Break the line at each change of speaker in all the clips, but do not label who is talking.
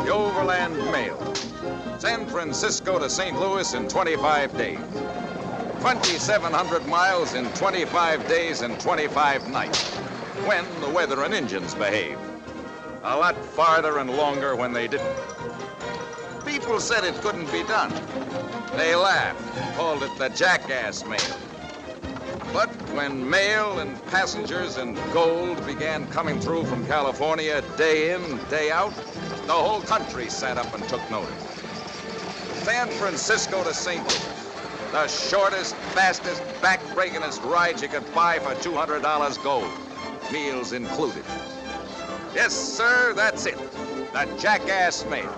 the Overland Mail. San Francisco to St. Louis in 25 days. 2,700 miles in 25 days and 25 nights, when the weather and engines behaved. A lot farther and longer when they didn't. People said it couldn't be done. They laughed, called it the jackass mail. But when mail and passengers and gold began coming through from California day in, day out, the whole country sat up and took notice. San Francisco to St. Louis, the shortest, fastest, back-breakingest ride you could buy for $200 gold, meals included. Yes, sir, that's it, the jackass mail.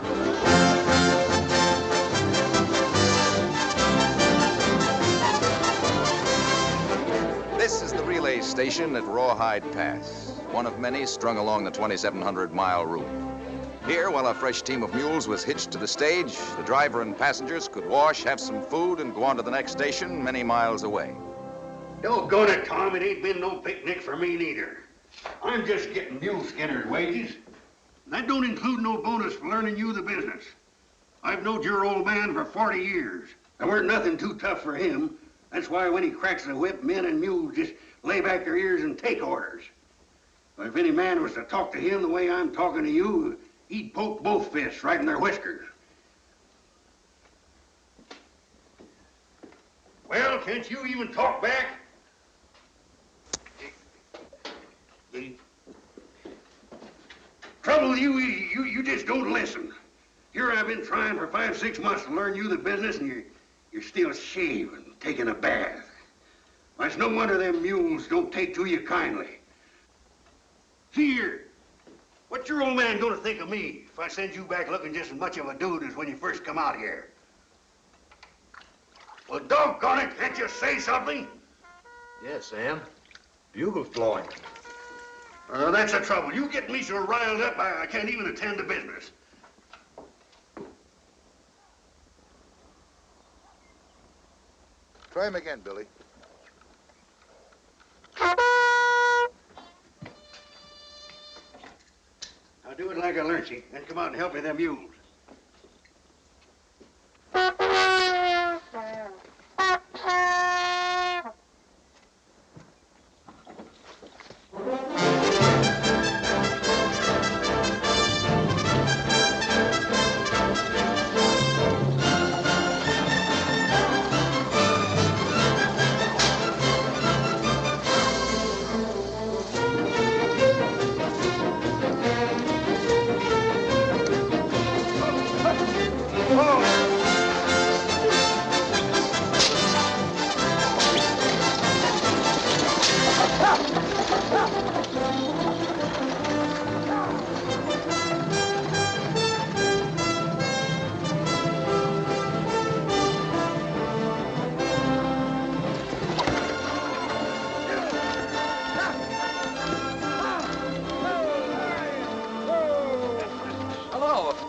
This is the relay station at Rawhide Pass, one of many strung along the 2,700-mile route. Here, while a fresh team of mules was hitched to the stage, the driver and passengers could wash, have some food, and go on to the next station many miles away.
Doggone it, Tom, it ain't been no picnic for me neither. I'm just getting mule skinner's wages. That don't include no bonus for learning you the business. I've knowed your old man for 40 years. There weren't nothing too tough for him. That's why when he cracks the whip, men and mules just lay back their ears and take orders. But if any man was to talk to him the way I'm talking to you, he'd poke both fists right in their whiskers. Well, can't you even talk back? The trouble with you just don't listen. Here I've been trying for 5-6 months to learn you the business, and you're still shaving, taking a bath. Well, it's no wonder them mules don't take to you kindly. See here, what's your old man gonna think of me if I send you back looking just as much of a dude as when you first come out here? Well, doggone it, can't you say something?
Yes, Sam. Bugle's blowing.
That's the trouble. You get me so riled up, I can't even attend to business.
Try him again, Billy.
I'll do it like I learned you, then come out and help me them mules.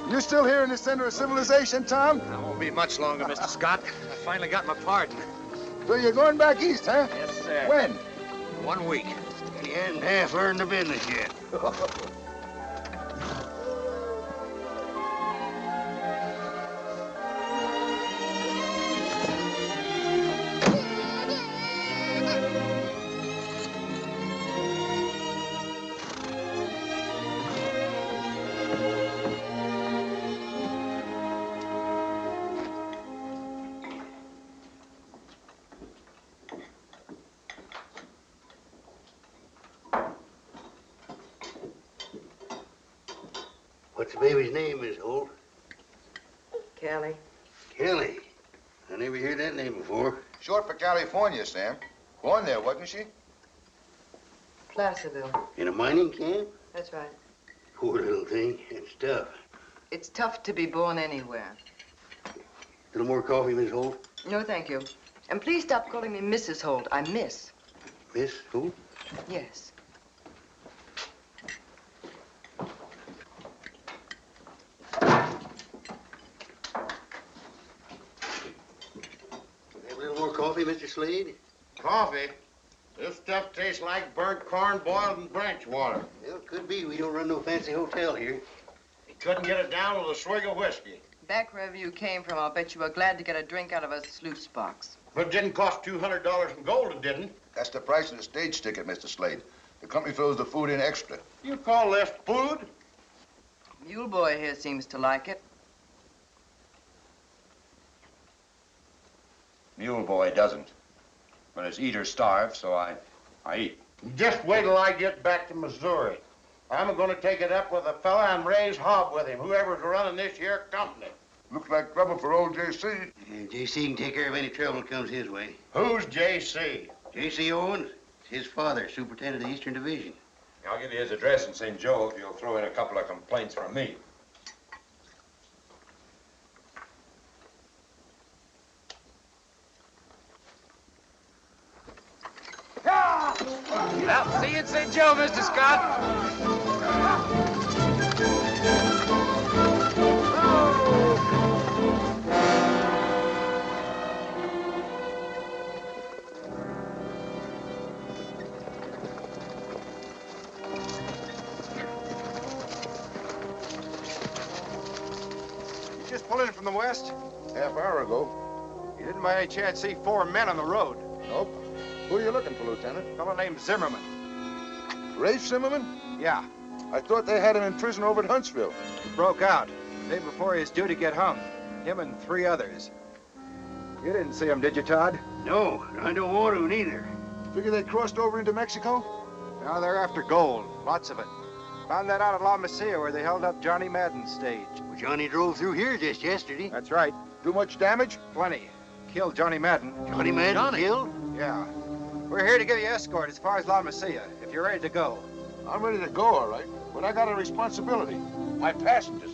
You still here in the center of civilization, Tom?
I won't be much longer, Mr. Scott. I finally got my pardon.
So you're going back east, huh?
Yes, sir.
When?
1 week.
He hasn't half learned the business yet. What's the baby's name, Miss Holt?
Kelly.
Kelly. I never heard that name before.
Short for California, Sam. Born there, wasn't she?
Placerville.
In a mining camp?
That's right.
Poor little thing. It's tough.
It's tough to be born anywhere.
Little more coffee, Miss Holt?
No, thank you. And please stop calling me Mrs. Holt. I'm Miss.
Miss Holt?
Yes.
Have a little more coffee, Mr. Slade?
Coffee? This stuff tastes like burnt corn boiled in branch water.
Well, it could be. We don't run no fancy hotel here.
Couldn't get it down with a swig of whiskey.
Back wherever you came from, I'll bet you were glad to get a drink out of a sluice box.
But it didn't cost $200 in gold, it didn't.
That's the price of the stage ticket, Mr. Slade. The company throws the food in extra.
You call this food?
Mule boy here seems to like it.
Mule boy doesn't. But his eaters starve, so I eat.
Just wait till I get back to Missouri. I'm going to take it up with a fella and raise hob with him, whoever's running this here company.
Looks like trouble for old J.C.
J.C. can take care of any trouble that comes his way.
Who's J.C.?
J.C. Owens, it's his father, superintendent of the Eastern Division.
I'll give you his address in St. Joe if you'll throw in a couple of complaints from me.
Well, see you in St. Joe, Mr. Scott.
You just pulled in from the west?
Half hour ago.
You didn't by any chance see 4 men on the road?
Nope. Who are you looking for, Lieutenant?
A fellow named Zimmerman.
Rafe Zimmerman?
Yeah,
I thought they had him in prison over at Huntsville.
he broke out. The day before he was due to get hung. Him and 3 others. You didn't see him, did you, Todd?
No, I don't want to neither.
Figure they crossed over into Mexico?
Now they're after gold. Lots of it. Found that out at La Mesilla where they held up Johnny Madden's stage.
Well, Johnny drove through here just yesterday.
That's right.
Do much damage?
Plenty. Killed Johnny Madden.
Johnny Madden killed?
Yeah. We're here to give you escort as far as La Mesilla, if you're ready to go.
I'm ready to go, all right. But I got a responsibility. My passengers.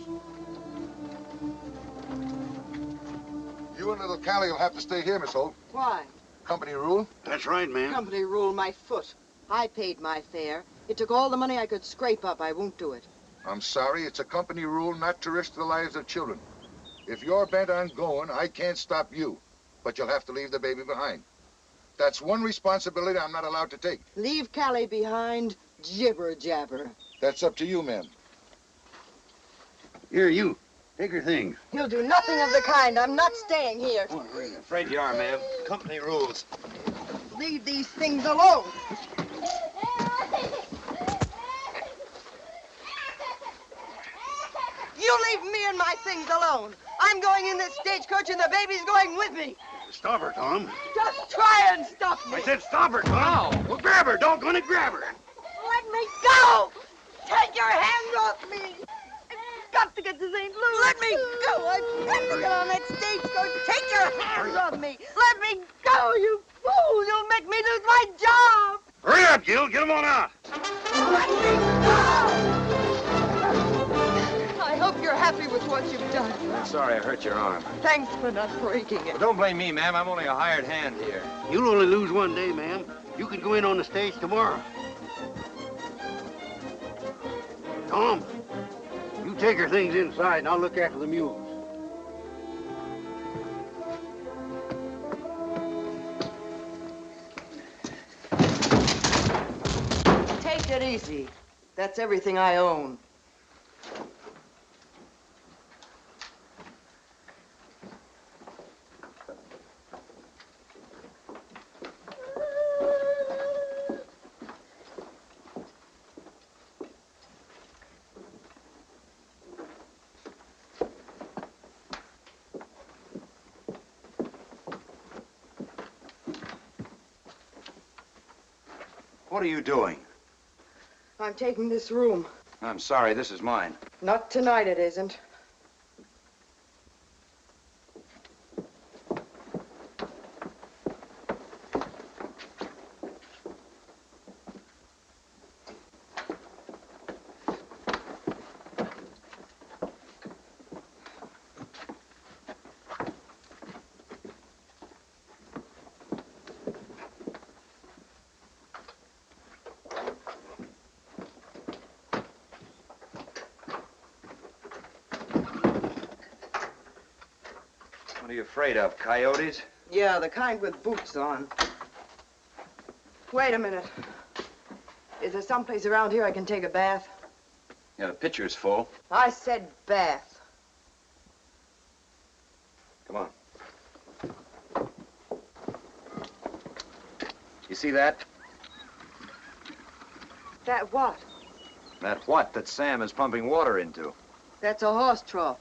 You and little Callie will have to stay here, Miss Holt.
Why?
Company rule.
That's right, ma'am.
Company rule my foot. I paid my fare. It took all the money I could scrape up. I won't do it.
I'm sorry, it's a company rule not to risk the lives of children. If you're bent on going, I can't stop you. But you'll have to leave the baby behind. That's one responsibility I'm not allowed to take.
Leave Callie behind. Jibber jabber.
That's up to you, ma'am.
Here, you. Take her things.
He'll do nothing of the kind. I'm not staying here.
Afraid you are, ma'am. Company rules.
Leave these things alone. You leave me and my things alone. I'm going in this stagecoach and the baby's going with me.
Stop her, Tom.
Just try and stop me.
I said stop her, Tom. Well, grab her. Doggone it, grab her.
Let me go. Take your hands off me. I've got to get to St. Louis. Let me go. I've got to get on that stagecoach. Take your hands off me. Let me go, you fool. You'll make me lose my job.
Hurry up, Jill. Get him on out.
Let me go. I hope you're happy with what you've done.
I'm sorry I hurt your arm.
Thanks for not breaking it.
Well, don't blame me, ma'am. I'm only a hired hand here.
You'll only lose one day, ma'am. You can go in on the stage tomorrow. Tom, you take her things inside and I'll look after the mules.
Take it easy. That's everything I own.
What are you doing?
I'm taking this room.
I'm sorry, this is mine.
Not tonight, it isn't.
What are you afraid of, coyotes?
Yeah, the kind with boots on.
Wait a minute. Is there someplace around here I can take a bath?
Yeah, the pitcher's full.
I said bath.
Come on. You see that?
That what?
That what that Sam is pumping water into.
That's a horse trough.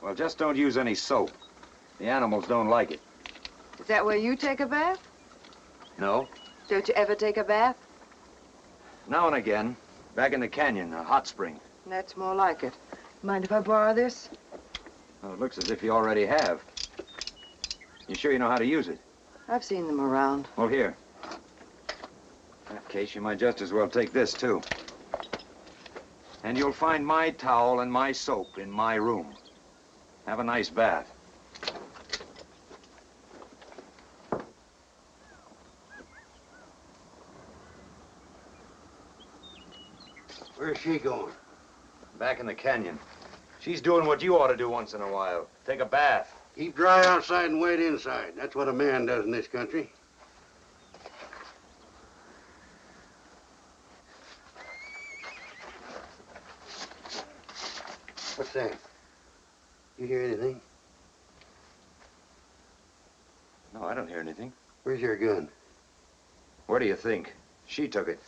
Well, just don't use any soap. The animals don't like it.
Is that where you take a bath?
No?
Don't you ever take a bath?
Now and again. Back in the canyon, a hot spring.
That's more like it. Mind if I borrow this?
Well, it looks as if you already have. You sure you know how to use it?
I've seen them around.
Well, here. In that case, you might just as well take this, too. And you'll find my towel and my soap in my room. Have a nice bath.
Where's she going?
Back in the canyon. She's doing what you ought to do once in a while. Take a bath.
Keep dry outside and wet inside. That's what a man does in this country. What's that? You hear anything?
No, I don't hear anything.
Where's your gun?
Where do you think? She took it.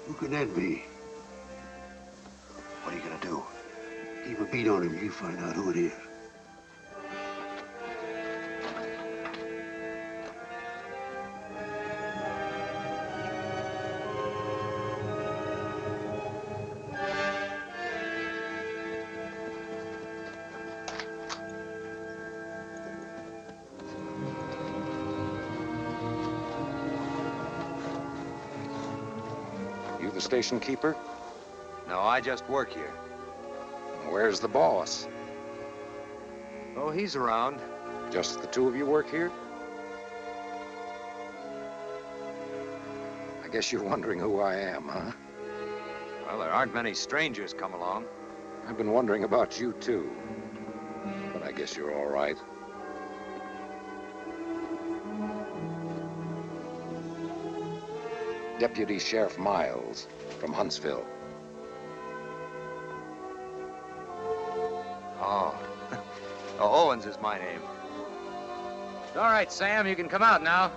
Who could that be?
What are you gonna do?
Keep a beat on him till you find out who it is.
You the station keeper?
No, I just work here.
Where's the boss?
Oh, he's around.
Just the two of you work here? I guess you're wondering who I am, huh?
Well, there aren't many strangers come along.
I've been wondering about you, too. But I guess you're all right. Deputy Sheriff Miles from Huntsville.
Oh. Oh, Owens is my name.
All right, Sam, you can come out now.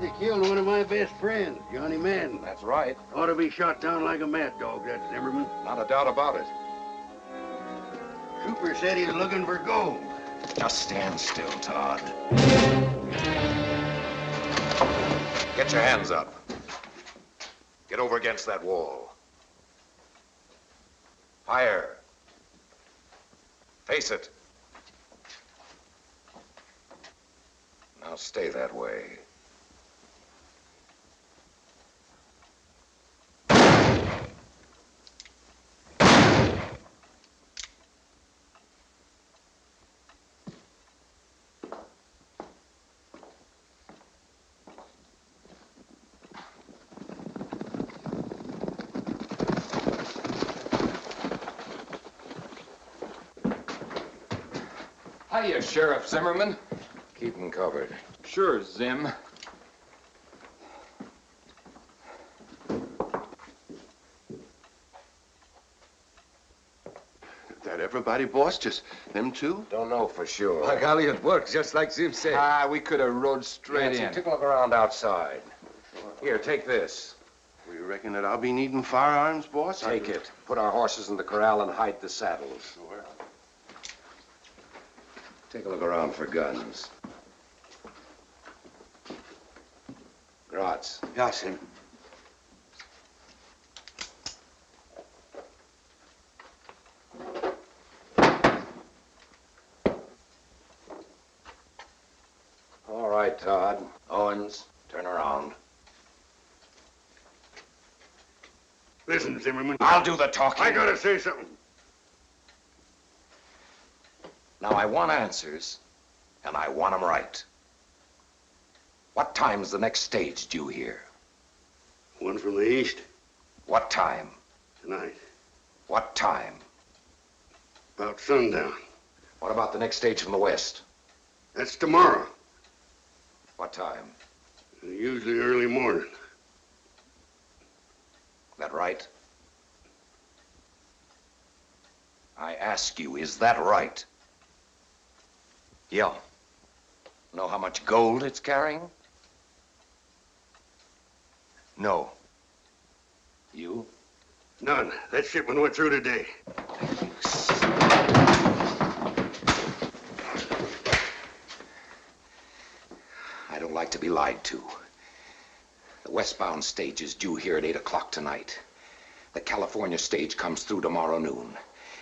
They killed one of my best friends, Johnny Madden.
That's right.
Ought to be shot down like a mad dog, that Zimmerman.
Not a doubt about it.
Trooper said he was looking for gold.
Just stand still, Todd. Get your hands up. Get over against that wall. Higher. Face it. Now stay that way.
Hiya, Sheriff Zimmerman.
Keep them covered.
Sure, Zim.
That everybody, boss? Just them two?
Don't know for sure.
By golly, it works just like Zim said. Ah, we could have rode straight in.
Take a look around outside. Here, take this.
Well, you reckon that I'll be needing firearms, boss?
Take it. Put our horses in the corral and hide the saddles.
Sure.
Take a look around for guns. Gratz.
Ja, Sim. right, Todd. Owens, turn around.
Listen, Zimmerman.
I'll do the talking.
I gotta say something.
Now, I want answers, and I want them right. What time's the next stage due here?
One from the east.
What time?
Tonight.
What time?
About sundown.
What about the next stage from the west?
That's tomorrow.
What time?
Usually early morning.
That right? I ask you, is that right? Yeah. Know how much gold it's carrying? No. You?
None. That shipment went through today.
I don't like to be lied to. The westbound stage is due here at 8 o'clock tonight. The California stage comes through tomorrow noon,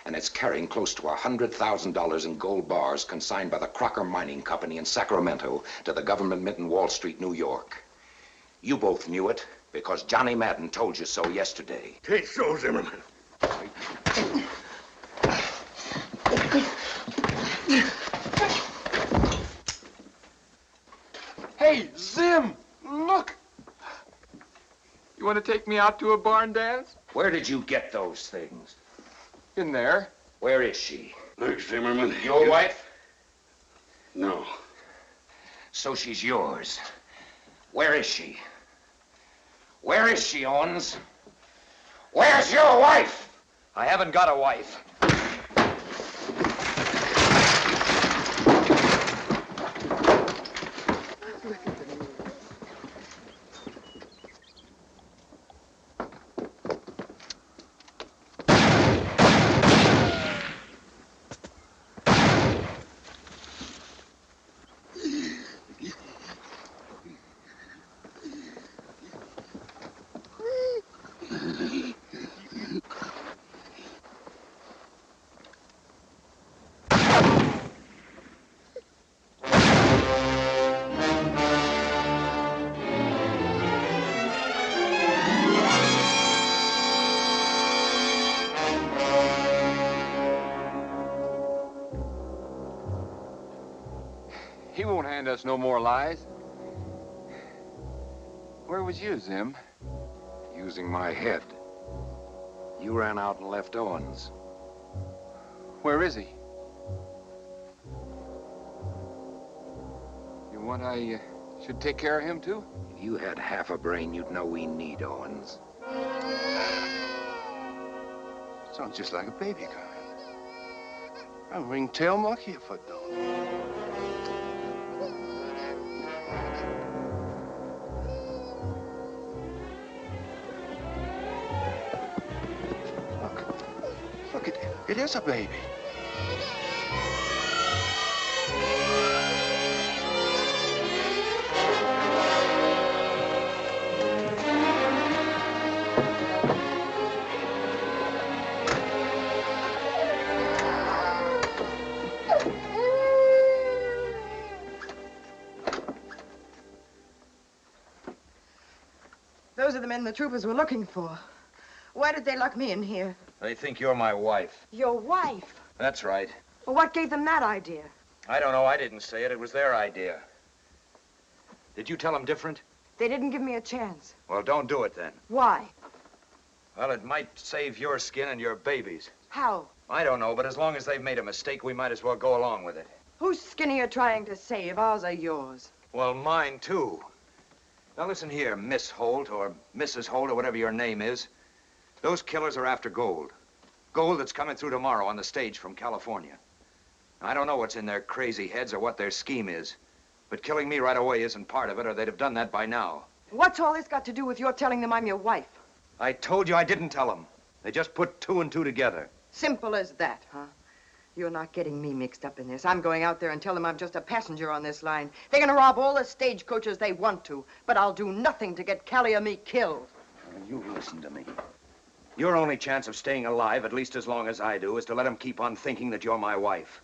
and it's carrying close to $100,000 in gold bars consigned by the Crocker Mining Company in Sacramento to the government mint in Wall Street, New York. You both knew it because Johnny Madden told you so yesterday.
Take so, Zimmerman.
Hey, Zim! Look! You want to take me out to a barn dance?
Where did you get those things?
In there.
Where is she?
Look, Zimmerman.
Your wife?
No.
So she's yours. Where is she? Where is she, Owens? Where's your wife?
I haven't got a wife.
He won't hand us no more lies. Where was you, Zim?
Using my head. You ran out and left Owens.
Where is he? You want I should take care of him, too?
If you had half a brain, you'd know we need Owens.
Sounds just like a baby crying. A ring-tail monkey a foot long. Look, it is a baby.
Those are the men the troopers were looking for. Why did they lock me in here?
They think you're my wife.
Your wife?
That's right.
Well, what gave them that idea?
I don't know. I didn't say it. It was their idea. Did you tell them different?
They didn't give me a chance.
Well, don't do it then.
Why?
Well, it might save your skin and your baby's.
How?
I don't know, but as long as they've made a mistake, we might as well go along with it.
Whose skin are you trying to save? Ours or yours?
Well, mine, too. Now, listen here, Miss Holt, or Mrs. Holt, or whatever your name is. Those killers are after gold. Gold that's coming through tomorrow on the stage from California. I don't know what's in their crazy heads or what their scheme is, but killing me right away isn't part of it, or they'd have done that by now.
What's all this got to do with your telling them I'm your wife?
I told you I didn't tell them. They just put two and two together.
Simple as that, huh? You're not getting me mixed up in this. I'm going out there and tell them I'm just a passenger on this line. They're gonna rob all the stagecoaches they want to, but I'll do nothing to get Callie or me killed.
You listen to me. Your only chance of staying alive, at least as long as I do, is to let them keep on thinking that you're my wife.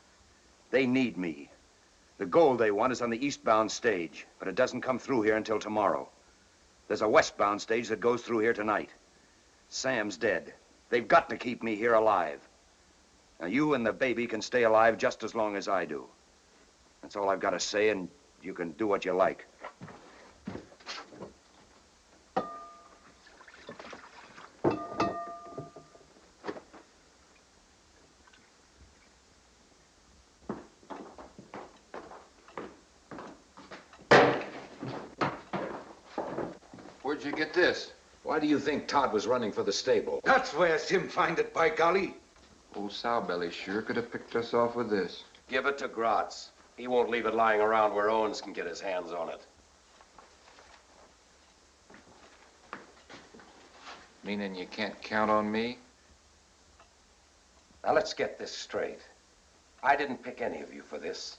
They need me. The gold they want is on the eastbound stage, but it doesn't come through here until tomorrow. There's a westbound stage that goes through here tonight. Sam's dead. They've got to keep me here alive. Now, you and the baby can stay alive just as long as I do. That's all I've got to say, and you can do what you like.
Where'd you get this?
Why do you think Todd was running for the stable?
That's where Sim find it, by golly.
Old Sowbelly sure could have picked us off with this.
Give it to Gratz. He won't leave it lying around where Owens can get his hands on it.
Meaning you can't count on me?
Now, let's get this straight. I didn't pick any of you for this.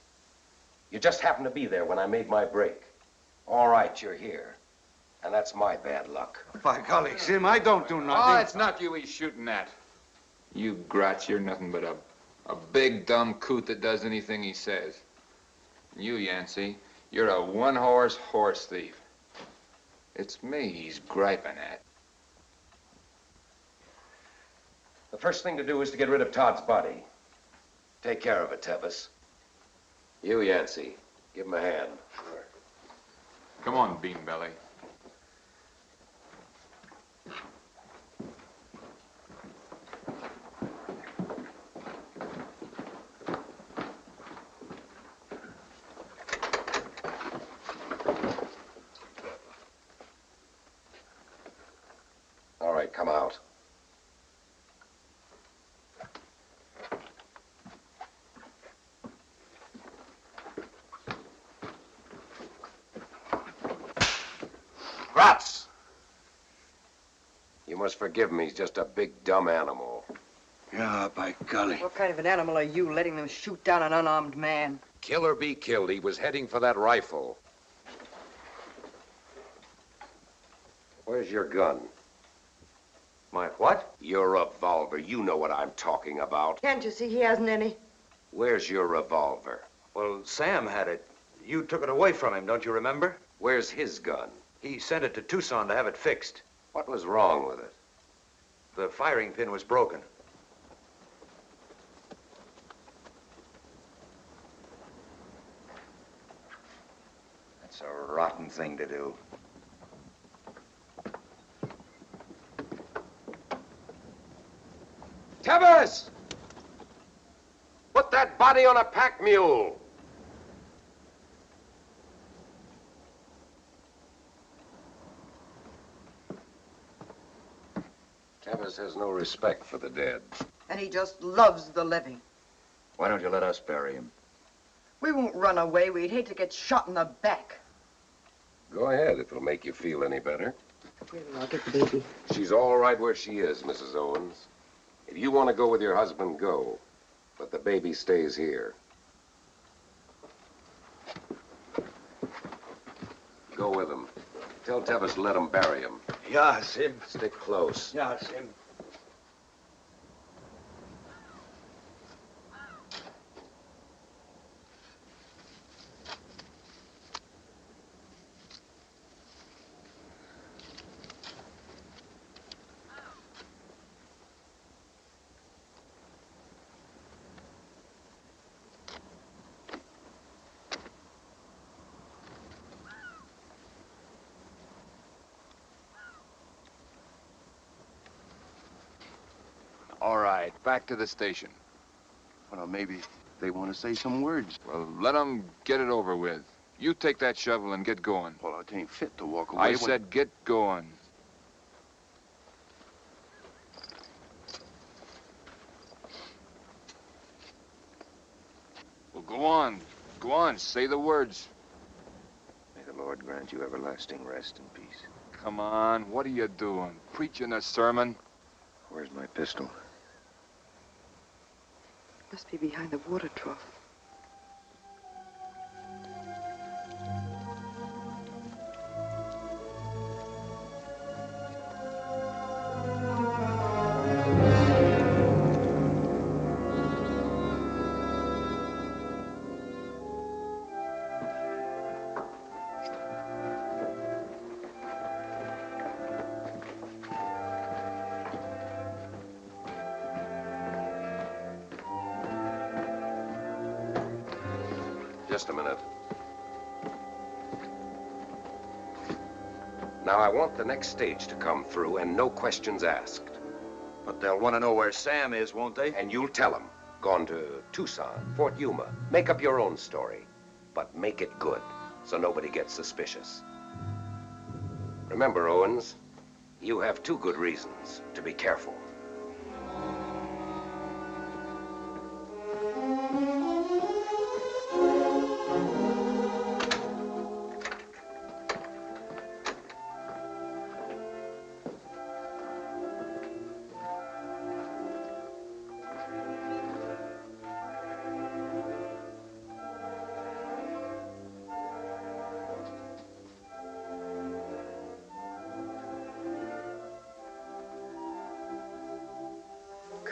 You just happened to be there when I made my break. All right, you're here. And that's my bad luck.
By golly, Sim, I don't do nothing.
Oh, it's not you he's shooting at. You Gratz, you're nothing but a big dumb coot that does anything he says. And you, Yancey, you're a one-horse horse thief. It's me he's griping at.
The first thing to do is to get rid of Todd's body. Take care of it, Tevis. You, Yancey, give him a hand. Sure.
Come on, Beanbelly.
All right, come out. Gratz! You must forgive him. He's just a big, dumb animal.
Yeah, by golly.
What kind of an animal are you, letting them shoot down an unarmed man?
Kill or be killed, he was heading for that rifle.
Where's your gun?
My what?
Your revolver. You know what I'm talking about.
Can't you see he hasn't any?
Where's your revolver?
Well, Sam had it. You took it away from him, don't you remember?
Where's his gun?
He sent it to Tucson to have it fixed.
What was wrong with it?
The firing pin was broken. That's a rotten thing to do.
Tevis! Put that body on a pack mule. Tevis has no respect for the dead.
And he just loves the living.
Why don't you let us bury him?
We won't run away. We'd hate to get shot in the back.
Go ahead, if it'll make you feel any better.
Really, I'll get the baby.
She's all right where she is, Mrs. Owens. If you want to go with your husband, go. But the baby stays here. Go with him. Tell Tevis to let him bury him.
Yeah, Sim.
Stick close.
Yeah, Sim.
All right, back to the station.
Well, maybe they want to say some words.
Well, let them get it over with. You take that shovel and get going.
Well, it ain't fit to walk away.
I said get going. Well, go on. Go on, say the words.
May the Lord grant you everlasting rest and peace.
Come on, what are you doing? Preaching a sermon?
Where's my pistol?
Must be behind the water trough.
Just a minute. Now, I want the next stage to come through and no questions asked.
But they'll want to know where Sam is, won't they?
And you'll tell them. Gone to Tucson, Fort Yuma. Make up your own story, but make it good so nobody gets suspicious. Remember, Owens, you have 2 good reasons to be careful.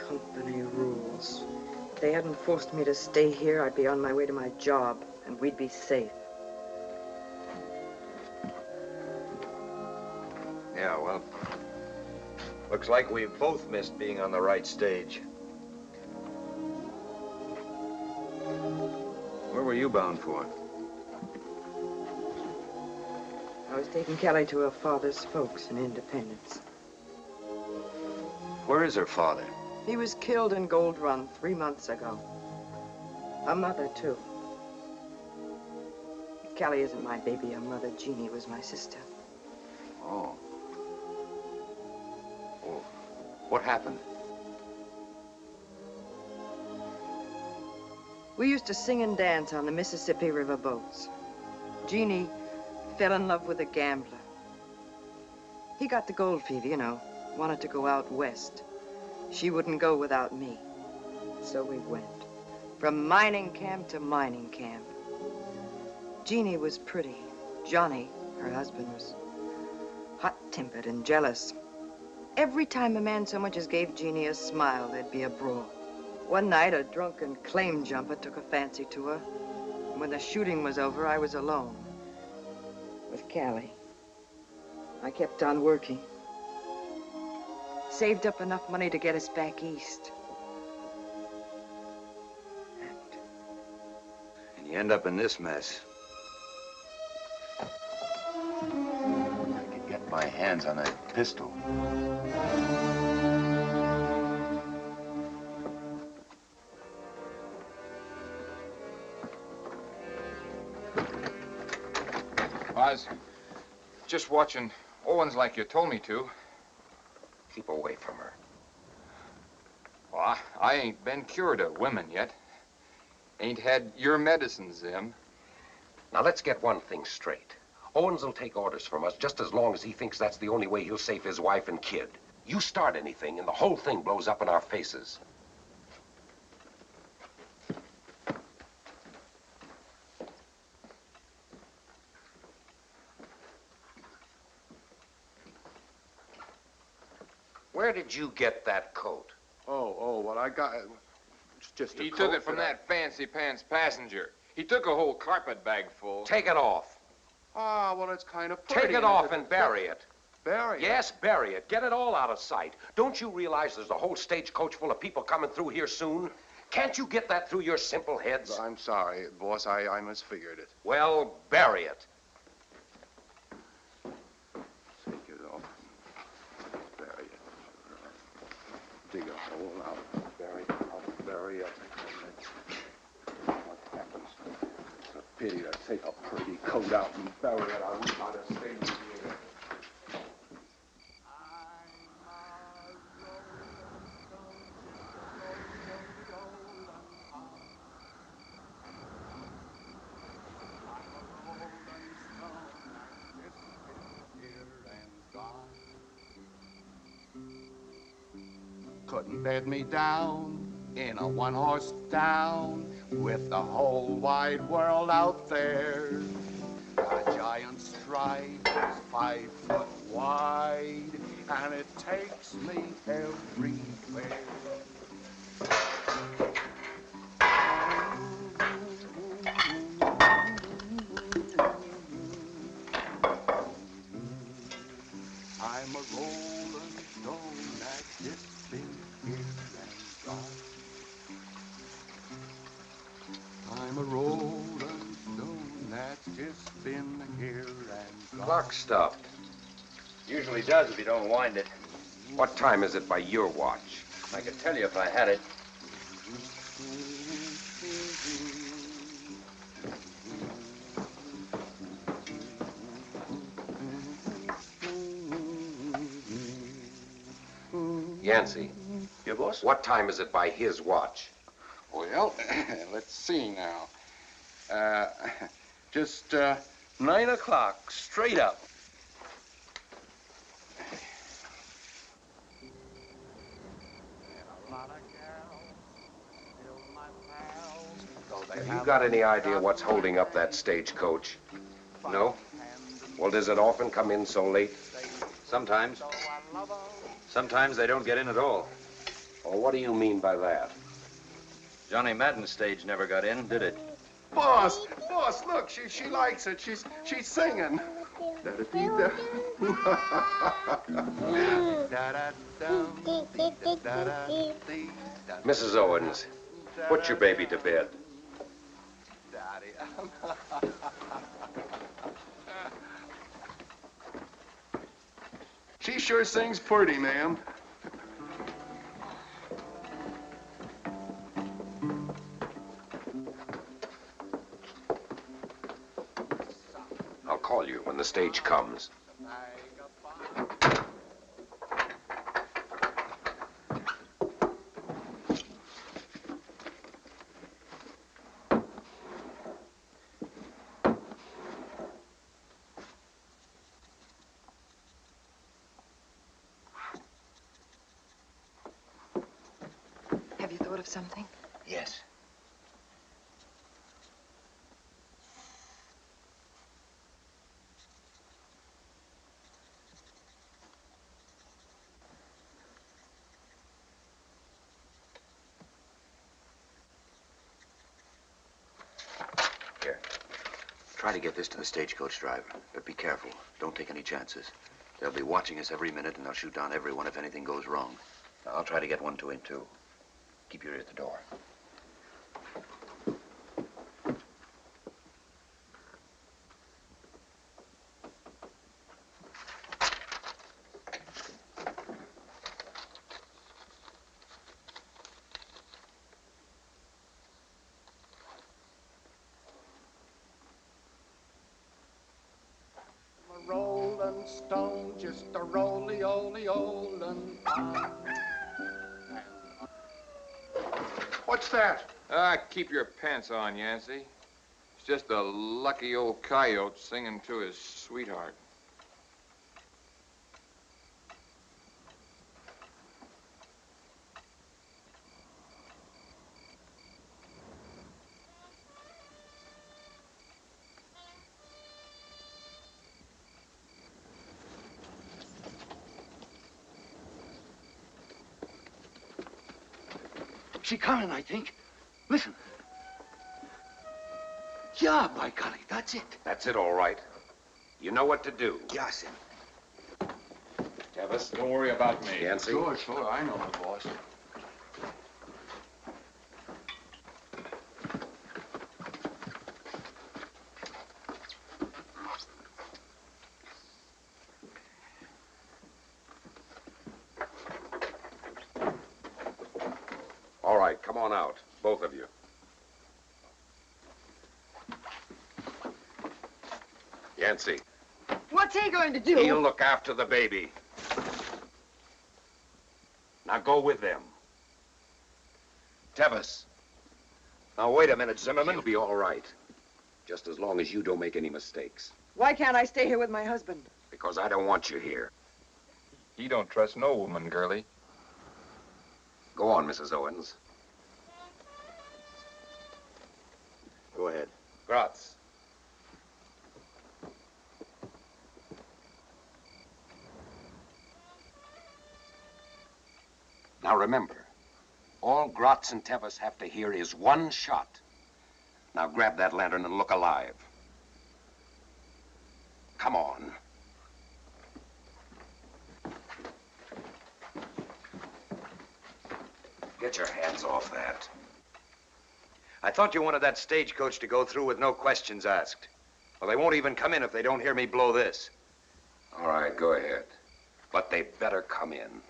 Company rules. If they hadn't forced me to stay here, I'd be on my way to my job, and we'd be safe.
Yeah, well, looks like we've both missed being on the right stage. Where were you bound for?
I was taking Kelly to her father's folks in Independence.
Where is her father?
He was killed in Gold Run 3 months ago. Her mother, too. Kelly isn't my baby. Her mother, Jeannie, was my sister.
Oh. Oh. What happened?
We used to sing and dance on the Mississippi River boats. Jeannie fell in love with a gambler. He got the gold fever, you know, wanted to go out west. She wouldn't go without me. So we went. From mining camp to mining camp. Jeannie was pretty. Johnny, her husband, was hot-tempered and jealous. Every time a man so much as gave Jeannie a smile, there'd be a brawl. One night, a drunken claim jumper took a fancy to her. And when the shooting was over, I was alone with Callie. I kept on working. Saved up enough money to get us back east.
And you end up in this mess.
I could get my hands on that pistol.
Oz, just watching Owens like you told me to.
Keep away from her.
Well, I ain't been cured of women yet. Ain't had your medicines, Zim.
Now, let's get one thing straight. Owens will take orders from us just as long as he thinks that's the only way he'll save his wife and kid. You start anything, and the whole thing blows up in our faces. Where did you get that coat?
Oh, well, I got... It's just a
He
coat
took it from that fancy pants passenger. He took a whole carpet bag full.
Take it off.
Ah, well, it's kind of pretty.
Take it off and bury it.
Bury it?
Yes, bury it. Get it all out of sight. Don't you realize there's a whole stagecoach full of people coming through here soon? Can't you get that through your simple heads?
I'm sorry, boss. I misfigured it.
Well, bury it.
Take it off. Bury it. Dig a hole out. Bury it. I'll bury it. What happens? It's a pity to take a pretty coat out and bury it. I wish I'd have stayed here. Couldn't bed me down in a one-horse town with the whole wide world out there. A giant stride is 5 foot wide, and it takes me everywhere. I'm a rolling stone that dips in here and gone. I'm a rolling in here and
Clock stopped.
Usually does if you don't wind it.
What time is it by your watch?
I could tell you if I had it.
Yancey.
Yeah, boss?
What time is it by his watch?
Well, let's see now. Just 9 o'clock, straight up.
Have you got any idea what's holding up that stagecoach? No? Well, does it often come in so late?
Sometimes. Sometimes they don't get in at all.
Well, what do you mean by that?
Johnny Madden's stage never got in, did it?
Boss, look, she likes it. She's singing.
Mrs. Owens, put your baby to bed.
She sure sings pretty, ma'am.
I'll call you when the stage comes.
Have you thought of something?
Yes. Here. Try to get this to the stagecoach driver, but be careful. Don't take any chances. They'll be watching us every minute, and they'll shoot down everyone if anything goes wrong. Now, I'll try to get one to him, too. Keep your ear at the door.
A rolling stone, just a roly-oly-olin'.
What's that?
Keep your pants on, Yancey. It's just a lucky old coyote singing to his sweetheart.
She coming, I think. Listen. Yeah, by golly, that's it.
That's it, all right. You know what to do.
Yes,
Tevis,
Don't worry about me.
Yancey.
Sure, I know it, boss.
All right, come on out, both of you. Yancey,
What's he going to do?
he'll look after the baby. Now go with them. Tevis.
Now, wait a minute, Zimmerman.
He'll be all right. Just as long as you don't make any mistakes.
Why can't I stay here with my husband?
Because I don't want you here.
He don't trust no woman, girlie.
Go on, Mrs. Owens.
Go ahead.
Gratz. Now remember, all Gratz and Tevis have to hear is one shot. Now grab that lantern and look alive. Come on. Get your hands off that.
I thought you wanted that stagecoach to go through with no questions asked. Well, they won't even come in if they don't hear me blow this.
All right, go ahead. But they better come in.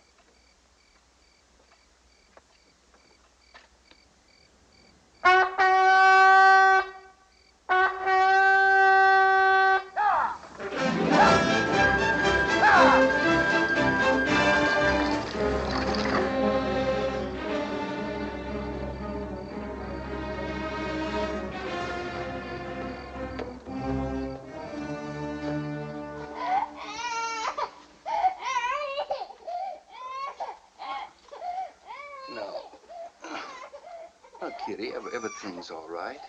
Now, Kitty, everything's all right.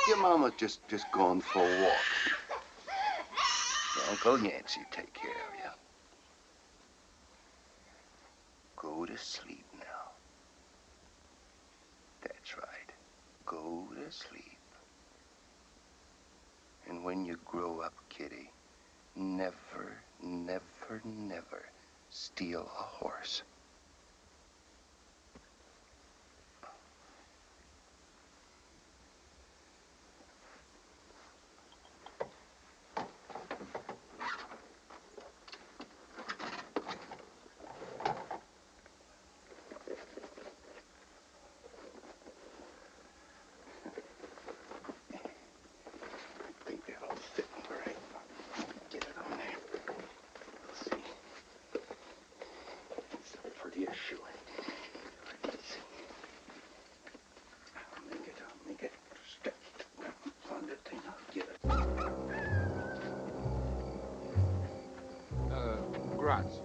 Your mama just gone for a walk. Uncle Yancey take care of you. Go to sleep now. That's right. Go to sleep. And when you grow up, Kitty, never, never, never steal a horse.
Grotz,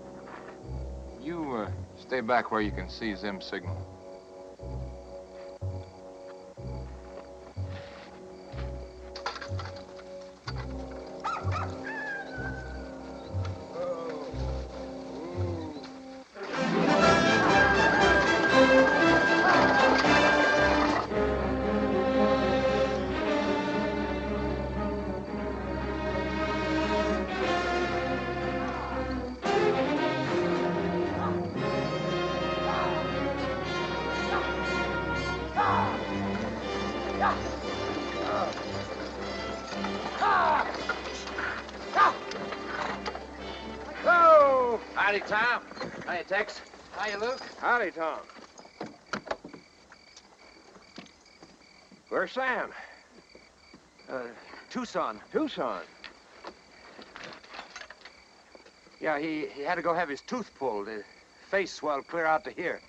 you stay back where you can see Zim's signal.
Hello! Howdy, Tom. Hiya, Tex. Hiya, Luke.
Howdy, Tom. Where's Sam?
Tucson.
Tucson.
Yeah, he had to go have his tooth pulled. His face swelled clear out to here.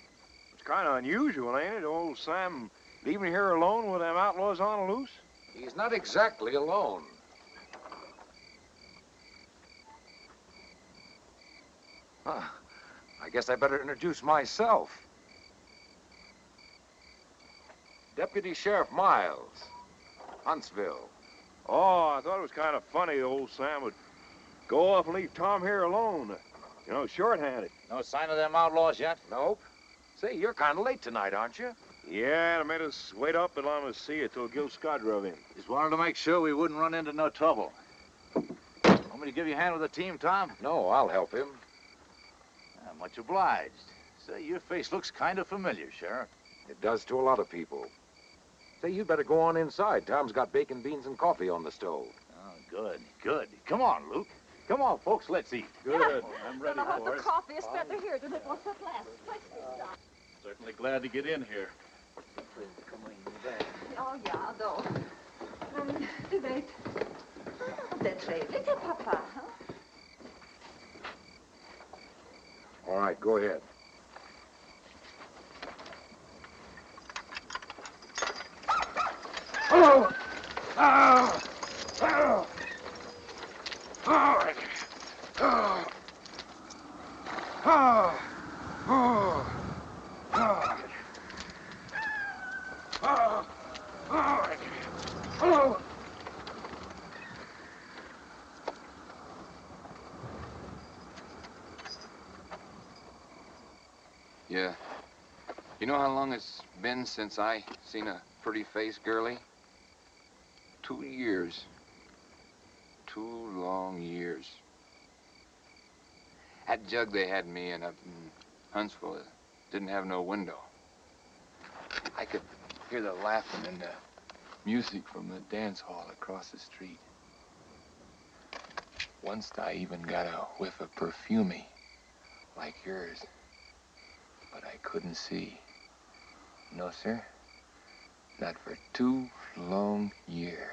It's kind of unusual, ain't it? Old Sam leaving here alone with them outlaws on the loose?
He's not exactly alone.
I guess I better introduce myself. Deputy Sheriff Miles, Huntsville.
Oh, I thought it was kind of funny old Sam would go off and leave Tom here alone. You know, short-handed.
No sign of them outlaws yet?
Nope. Say, you're kind of late tonight, aren't you?
Yeah, they made us wait up and let us see it till Gil Scott drove in.
Just wanted to make sure we wouldn't run into no trouble. Want me to give you a hand with the team, Tom?
No, I'll help him.
Much obliged. Say, your face looks kind of familiar, Sheriff.
It does to a lot of people. Say, you'd better go on inside. Tom's got bacon, beans, and coffee on the stove.
Oh, good, good. Come on, Luke. Come on, folks, let's eat.
Good.
I'm ready for it.
The coffee is better here than it was at last.
Certainly glad to get in here.
Oh, ja, då. Men du vet, det är trevligt till pappa.
All right, go ahead.
Oh! Oh! Oh! Oh! Oh! Oh! Oh! Oh! Oh! Oh!
Yeah. You know how long it's been since I seen a pretty-faced girlie? 2 years. 2 long years. That jug they had me in up in Huntsville didn't have no window. I could hear the laughing and the music from the dance hall across the street. Once I even got a whiff of perfumey, like yours. But I couldn't see. No, sir. Not for 2 long years.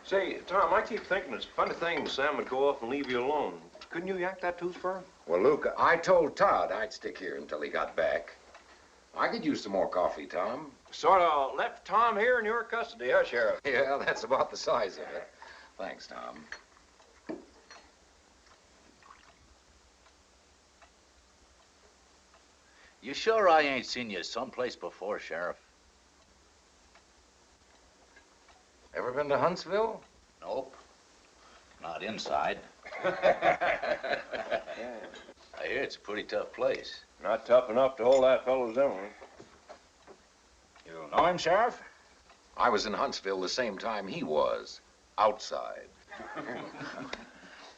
Say, Tom, I keep thinking it's a funny thing Sam would go off and leave you alone. Couldn't you yank that tooth for him?
Well, Luke, I told Todd I'd stick here until he got back. I could use some more coffee, Tom.
Sort of left Tom here in your custody, huh, Sheriff?
Yeah, that's about the size of it. Thanks, Tom.
You sure I ain't seen you someplace before, Sheriff?
Ever been to Huntsville?
Nope. Not inside. I hear it's a pretty tough place.
Not tough enough to hold that fellow's own.
You know him, Sheriff?
I was in Huntsville the same time he was. Outside.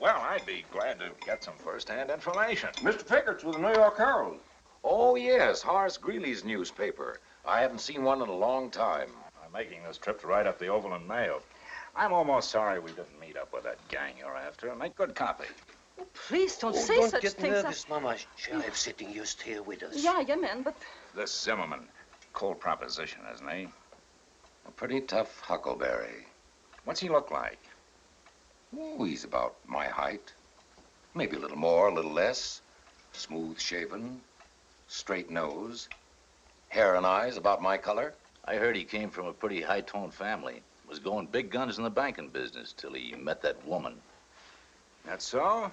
Well, I'd be glad to get some first-hand information.
Mr. Pickett's with the New York Herald.
Oh, yes, Horace Greeley's newspaper. I haven't seen one in a long time.
I'm making this trip to write up the Overland Mail. I'm almost sorry we didn't meet up with that gang you're after and make good copy.
Oh, please don't say
don't
such
get
things.
nervous, Mama. Sheriff's sitting just here with us.
Yeah, man, but...
This Zimmerman, cold proposition, isn't he?
A pretty tough huckleberry.
What's he look like?
Oh, he's about my height. Maybe a little more, a little less. Smooth-shaven, straight nose, hair and eyes about my color.
I heard he came from a pretty high-toned family. Was going big guns in the banking business till he met that woman.
That's so?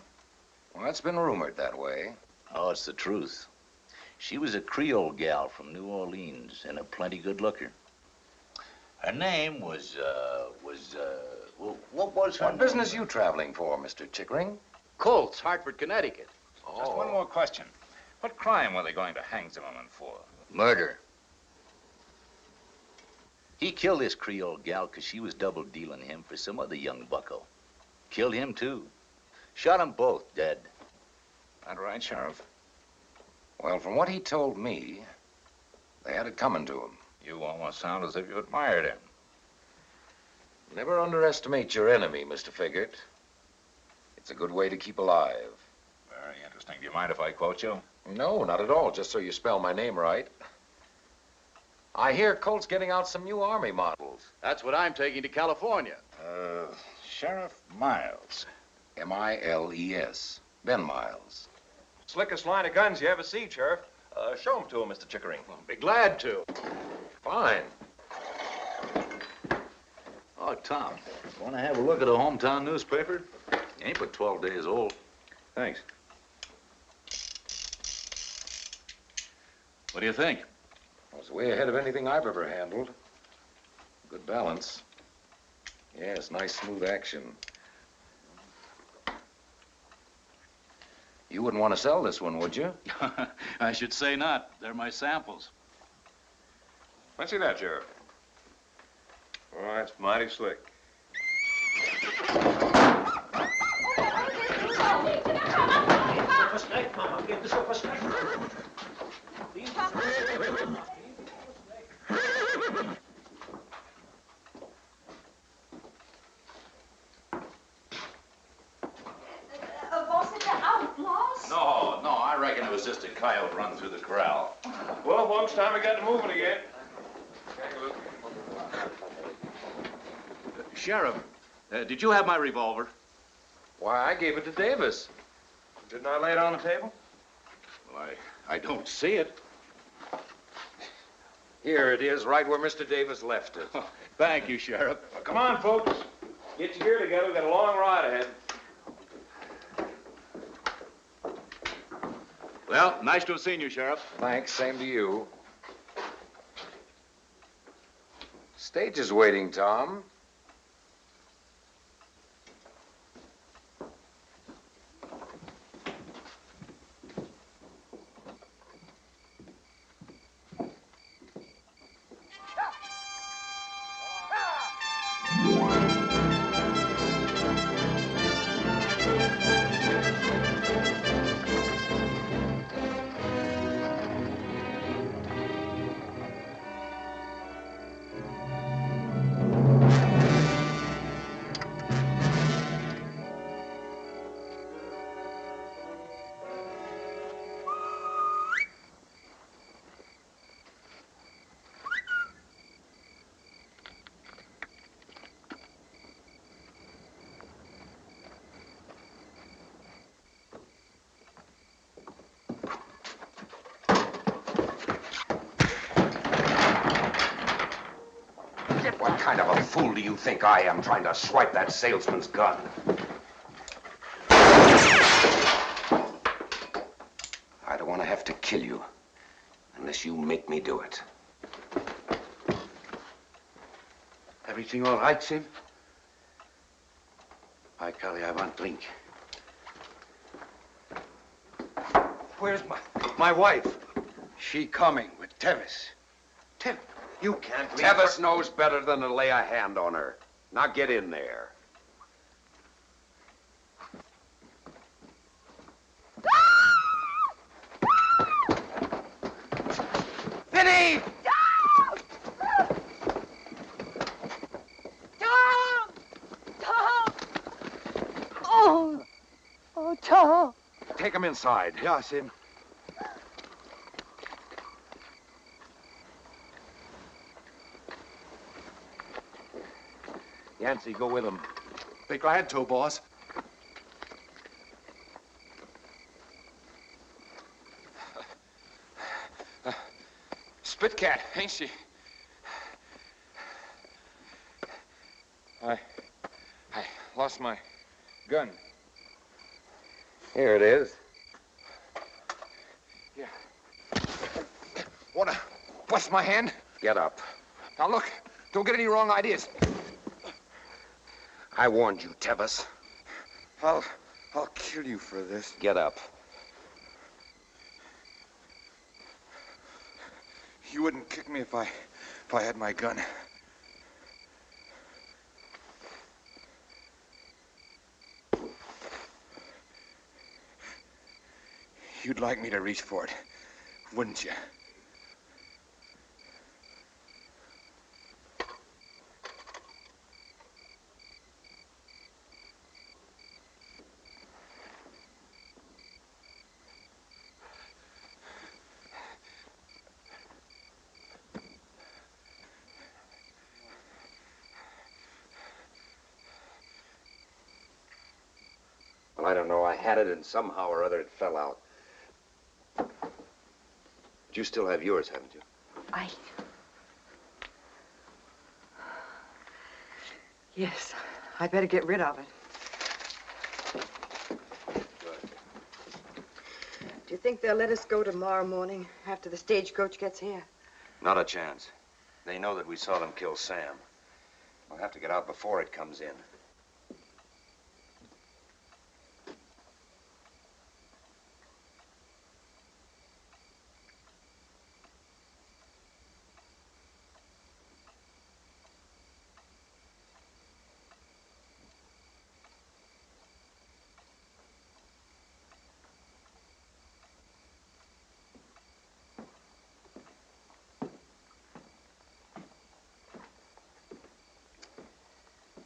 Well, that's been rumored that way.
Oh, it's the truth. She was a Creole gal from New Orleans and a plenty good looker. Her name was, what was her
What
name?
business you traveling for, Mr. Chickering?
Colts, Hartford, Connecticut.
Just one more question. What crime were they going to hang Zimmerman for?
Murder. He killed this Creole gal because she was double-dealing him for some other young bucko. Killed him, too. Shot them both dead.
That right, Sheriff?
Well, from what he told me, they had it coming to him.
You almost sound as if you admired him.
Never underestimate your enemy, Mr. Figgert. It's a good way to keep alive.
Very interesting. Do you mind if I quote you?
No, not at all, just so you spell my name right. I hear Colt's getting out some new Army models.
That's what I'm taking to California.
Sheriff Miles.
M-I-L-E-S. Ben Miles.
Slickest line of guns you ever see, Sheriff. Show them to him, Mr. Chickering.
I'll be glad to.
Fine.
Oh, Tom, want to have a look at a hometown newspaper? Ain't but 12 days old.
Thanks.
What do you think?
I was way ahead of anything I've ever handled. Good balance. Yes, nice smooth action. You wouldn't want to sell this one, would you?
I should say not. They're my samples.
Let's see that, Sheriff. Oh, that's mighty slick.
Was it the outlaws?
No, I reckon it was just a coyote run through the corral.
Well, folks, time we got to moving again.
Sheriff, did you have my revolver?
Why, I gave it to Davis.
Didn't I lay it on the table?
Well, I don't see it.
Here it is, right where Mr. Davis left it.
Thank you, Sheriff.
Well, come on, folks. Get your gear together. We've got a long ride ahead.
Well, nice to have seen you, Sheriff.
Thanks, same to you. Stage is waiting, Tom.
fool do you think I am trying to swipe that salesman's gun? I don't want to have to kill you unless you make me do it.
Everything all right, Sim? Hi, Cully, I want drink.
Where's my wife?
She coming with Tevis. Tevis, you can't leave
Tevis
her.
knows better than to lay a hand on her. Now get in there.
Vinny!
Tom! Tom! Oh! Oh, Tom!
Take him inside.
Yeah, Sim.
Yancey, go with him.
Be glad to, boss.
Spit cat, ain't she? I lost my gun.
Here it is.
Yeah. Wanna bust my hand?
Get up.
Now look, don't get any wrong ideas.
I warned you, Tevis.
I'll kill you for this.
Get up.
You wouldn't kick me if I had my gun. You'd like me to reach for it, wouldn't you?
Well, I don't know. I had it, and somehow or other it fell out. But you still have yours, haven't you?
Yes, I'd better get rid of it. Do you think they'll let us go tomorrow morning after the stagecoach gets here?
Not a chance. They know that we saw them kill Sam. We'll have to get out before it comes in.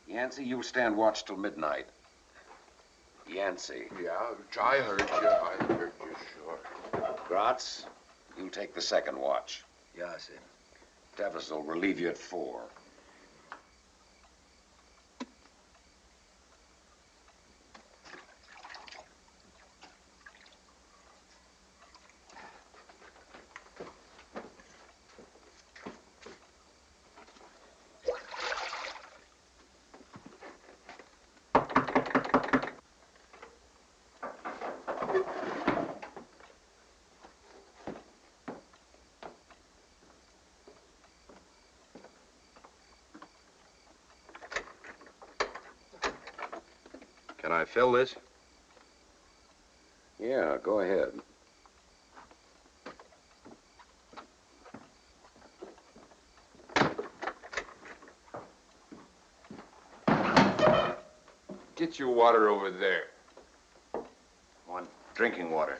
Yancey, you stand watch till midnight. Yancey.
Yeah, I heard you, sure.
Gratz, you take the second watch.
Yeah, Sim.
Tevis will relieve you at 4. Can I fill this? Yeah, go ahead.
Get your water over there.
Want drinking water.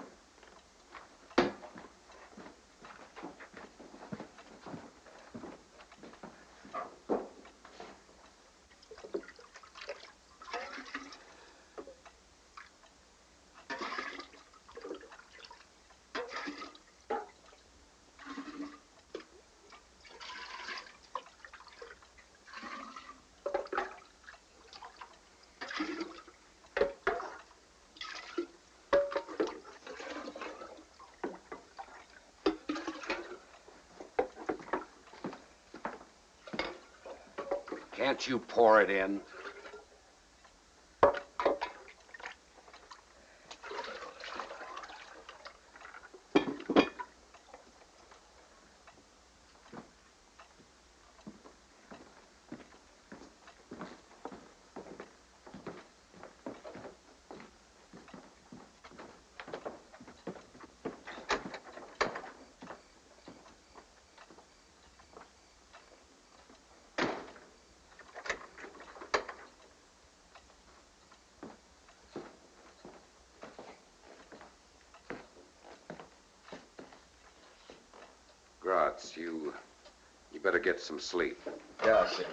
Can't you pour it in?
Gratz, you better get some sleep.
Yeah, sir.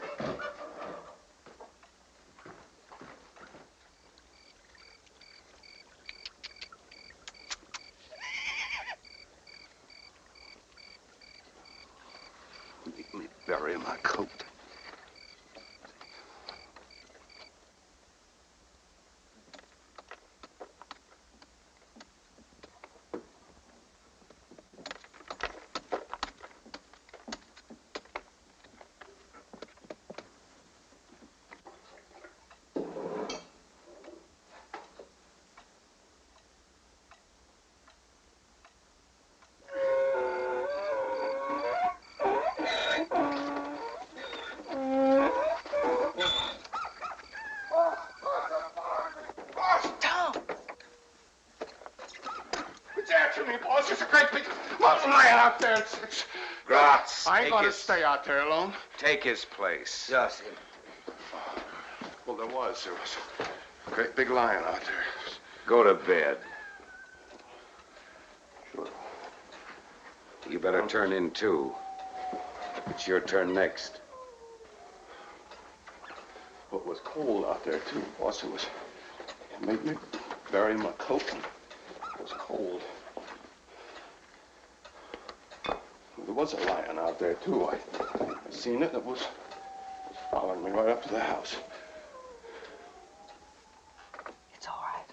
Make me bury my coat.
Me, boss. There's a great big mountain lion out there. It's...
Gratz,
I ain't
take
gonna
his-
stay out there alone.
Take his place.
Yes.
Well, there was a great big lion out there.
Go to bed.
Sure.
You better turn in, too. It's your turn next.
Well, it was cold out there, too, boss. It made me bury my coat. It was cold. There was a lion out there, too. I seen it. It was following me right up to the house.
It's all right.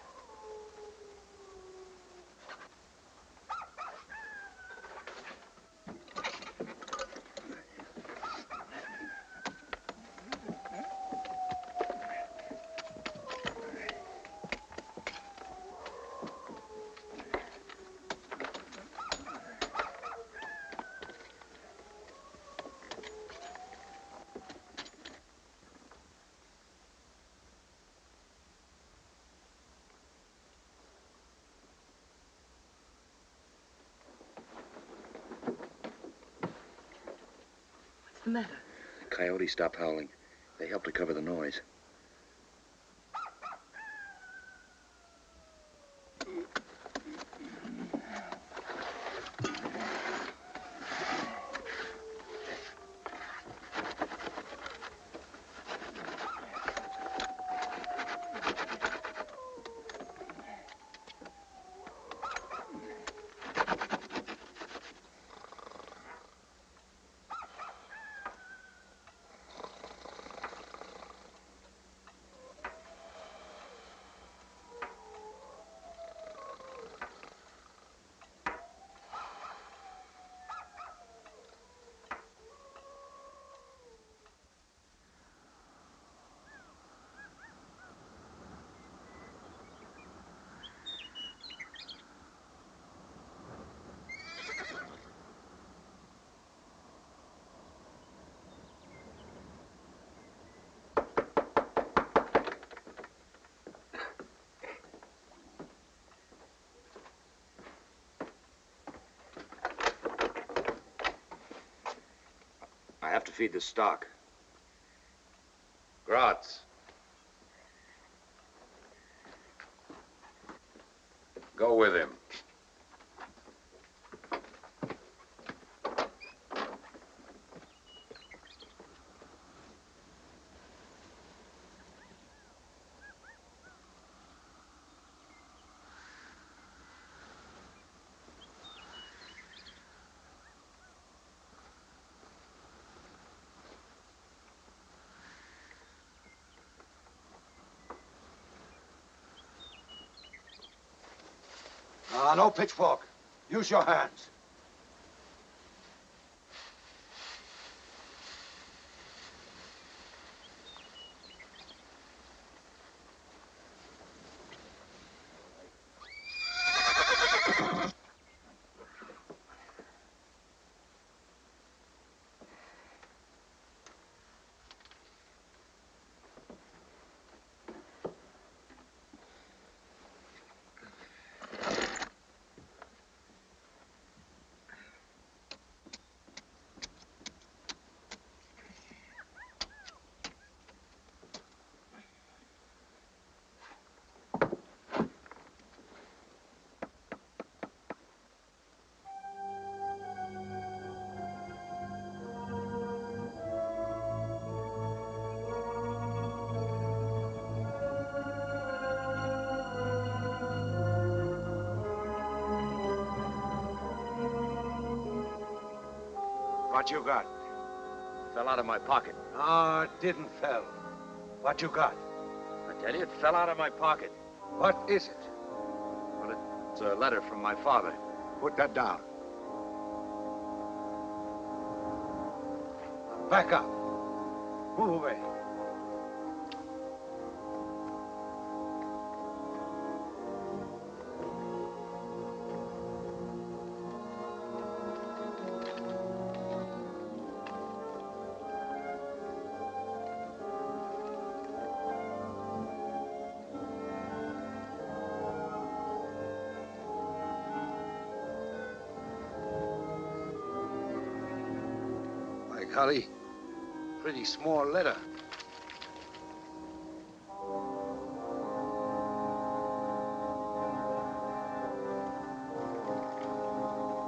What's the matter?
The coyotes stopped howling. They helped to cover the noise. I have to feed the stock.
Gratz. Go with him.
No pitchfork. Use your hands.
What you got?
Fell out of my pocket.
No, it didn't fell. What you got?
I tell you, it fell out of my pocket.
What is it?
Well, it's a letter from my father.
Put that down. Back up. Move away. Golly, pretty small letter.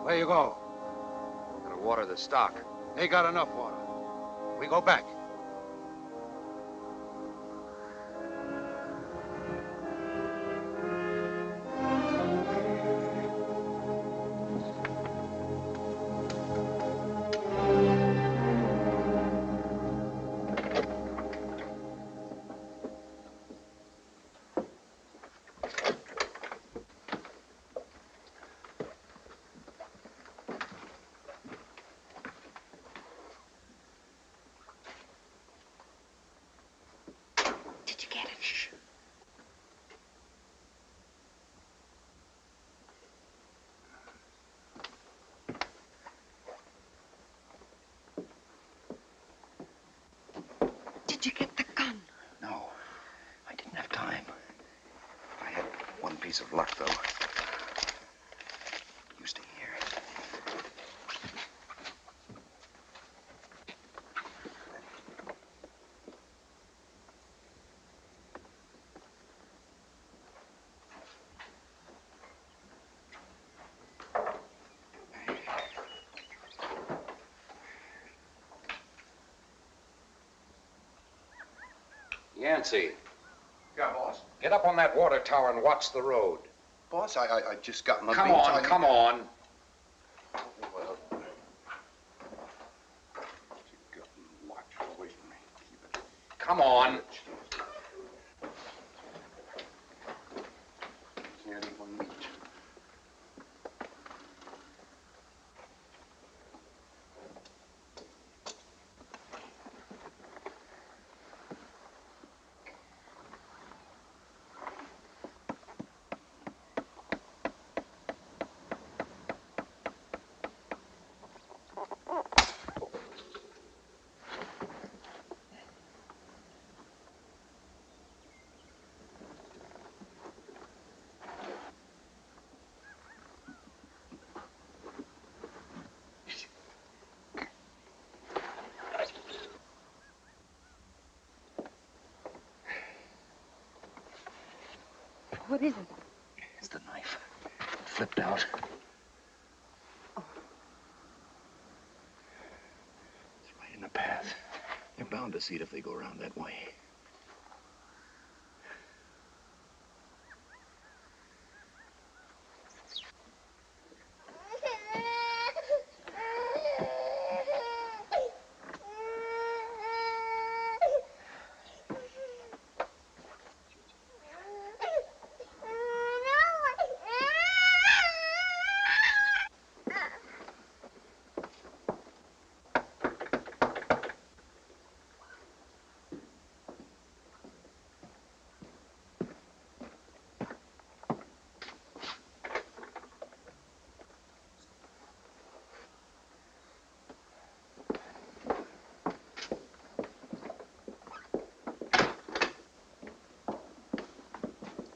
Where you go?
Gotta water the stock.
They got enough water. We go back.
Did you get the gun?
No, I didn't have time. I had one piece of luck, though. You stay here.
Yancey,
Yeah, boss.
get up on that water tower and watch the road.
Boss, I just got my
Come
beans.
on, come on.
Well, you got locked away from me. Keep it.
Come on.
Can't even meet.
What is it?
It's the knife. It flipped out. It's right in the path. They're bound to see it if they go around that way.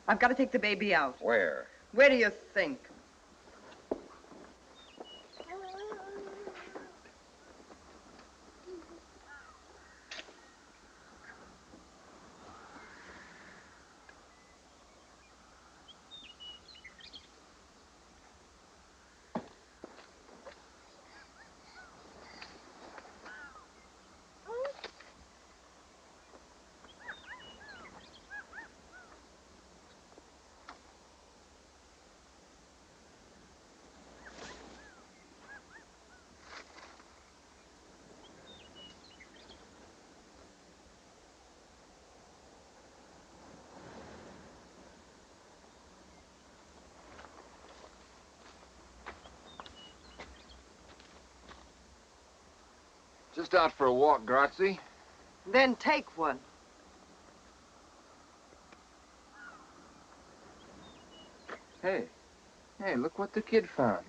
I've got to take the baby out.
Where?
Where do you think?
Just out for a walk, Grazie.
Then take one.
Hey, look what the kid found.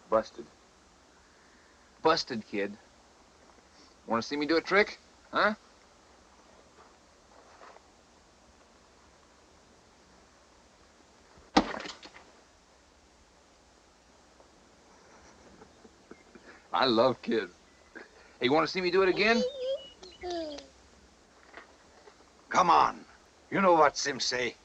Busted. Busted, kid. Want to see me do a trick? Huh? I love kids. Hey, you want to see me do it again?
Come on. You know what Sims say.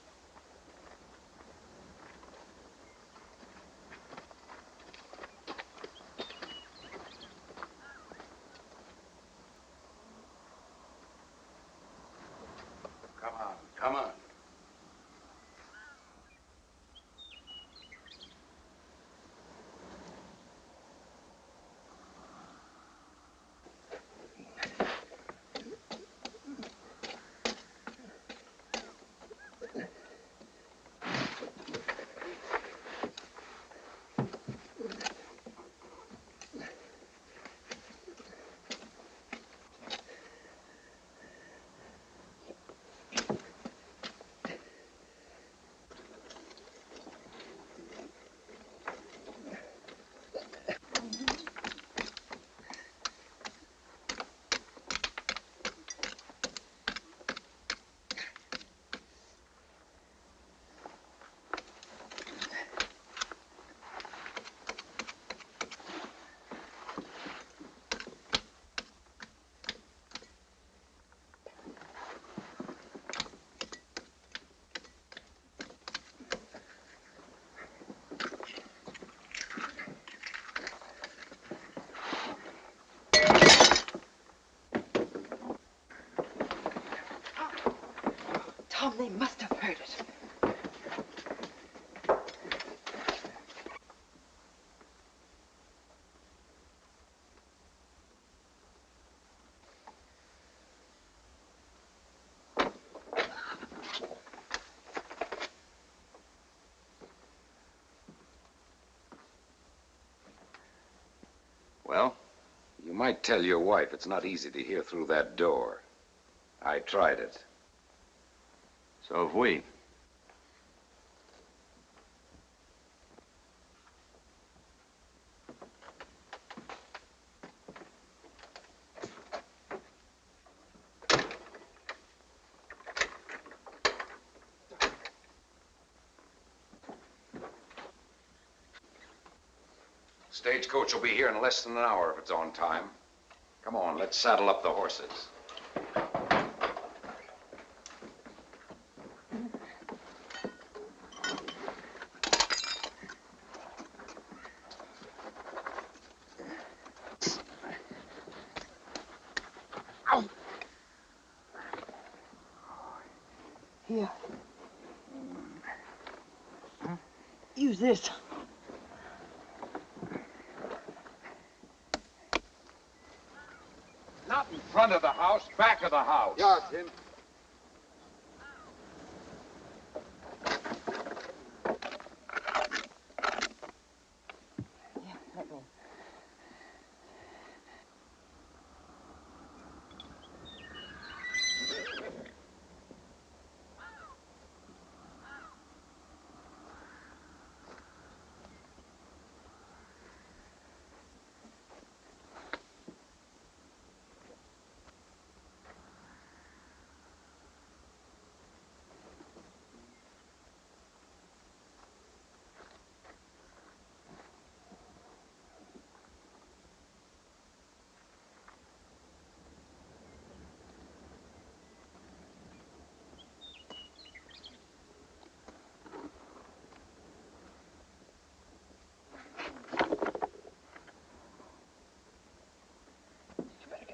Come on.
Tom, they must have heard it.
Well, you might tell your wife it's not easy to hear through that door. I tried it.
So have we.
Stagecoach will be here in less than an hour if it's on time. Come on, let's saddle up the horses.
Here. Use this.
Not in front of the house, back of the house.
Yeah, Tim.
Let me.